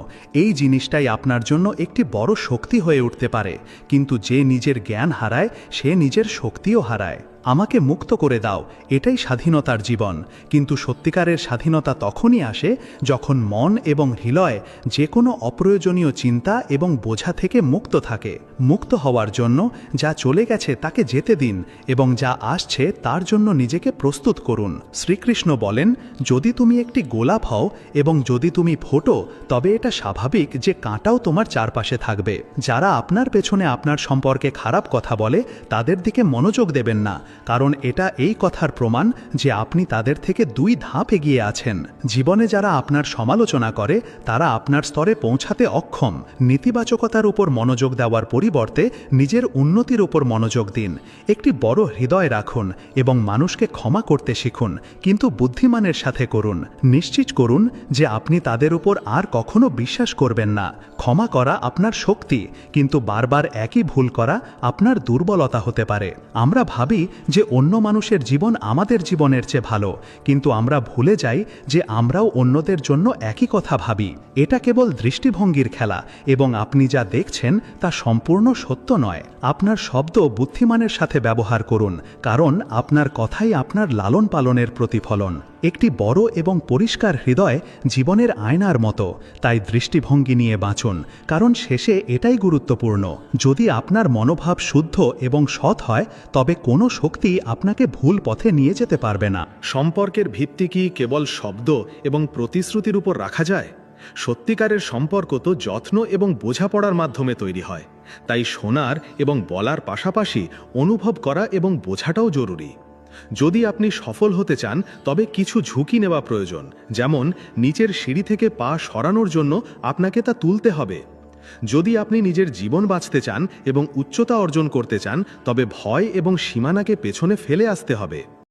S2: এই জিনিসটাই আপনার জন্য একটি বড় শক্তি হয়ে উঠতে পারে, কিন্তু যে নিজের জ্ঞান হারায়, সে নিজের শক্তিও হারায়। আমাকে মুক্ত করে দাও, এটাই স্বাধীনতার জীবন। কিন্তু সত্যিকারের স্বাধীনতা তখনই আসে যখন মন এবং হৃদয় যে কোনো অপ্রয়োজনীয় চিন্তা এবং বোঝা থেকে মুক্ত থাকে। মুক্ত হওয়ার জন্য যা চলে গেছে তাকে যেতে দিন, এবং যা আসছে তার জন্য নিজেকে প্রস্তুত করুন। শ্রীকৃষ্ণ বলেন, যদি তুমি একটি গোলাপ হও এবং যদি তুমি ফোটো, তবে এটা স্বাভাবিক যে কাঁটাও তোমার চারপাশে থাকবে। যারা আপনার পেছনে আপনার সম্পর্কে খারাপ কথা বলে, তাদের দিকে মনোযোগ দেবেন না, কারণ এটা এই কথার প্রমাণ যে আপনি তাদের থেকে 2 ধাপ এগিয়ে আছেন। জীবনে যারা আপনার সমালোচনা করে, তারা আপনার স্তরে পৌঁছাতে অক্ষম। নেতিবাচকতার উপর মনোযোগ দেওয়ার পরিবর্তে নিজের উন্নতির উপর মনোযোগ দিন। একটি বড় হৃদয় রাখুন এবং মানুষকে ক্ষমা করতে শিখুন, কিন্তু বুদ্ধিমানের সাথে করুন। নিশ্চিত করুন যে আপনি তাদের উপর আর কখনো বিশ্বাস করবেন না। ক্ষমা করা আপনার শক্তি, কিন্তু বারবার একই ভুল করা আপনার দুর্বলতা হতে পারে। আমরা ভাবি যে অন্য মানুষের জীবন আমাদের জীবনের চেয়ে ভালো, কিন্তু আমরা ভুলে যাই যে আমরাও অন্যদের জন্য একই কথা ভাবি। এটা কেবল দৃষ্টিভঙ্গির খেলা, এবং আপনি যা দেখছেন তা সম্পূর্ণ সত্য নয়। আপনার শব্দ বুদ্ধিমানের সাথে ব্যবহার করুন, কারণ আপনার কথাই আপনার লালন পালনের প্রতিফলন। একটি বড় এবং পরিষ্কার হৃদয় জীবনের আয়নার মতো, তাই দৃষ্টিভঙ্গি নিয়ে বাঁচুন, কারণ শেষে এটাই গুরুত্বপূর্ণ। যদি আপনার মনোভাব শুদ্ধ এবং সৎ হয়, তবে কোনো শক্তি আপনাকে ভুল পথে নিয়ে যেতে পারবে না।
S3: সম্পর্কের ভিত্তি কি কেবল শব্দ এবং প্রতিশ্রুতির উপর রাখা যায়? সত্যিকারের সম্পর্ক তো যত্ন এবং বোঝাপড়ার মাধ্যমে তৈরি হয়। তাই শোনার এবং বলার পাশাপাশি অনুভব করা এবং বোঝাটাও জরুরি। যদি আপনি সফল হতে চান, তবে কিছু ঝুঁকি নেওয়া প্রয়োজন। যেমন নিচের সিঁড়ি থেকে পা সরানোর জন্য আপনাকে তা তুলতে হবে।
S2: যদি আপনি নিজের জীবন বাঁচতে চান এবং উচ্চতা অর্জন করতে চান, তবে ভয় এবং সীমানাকে পেছনে ফেলে আসতে হবে।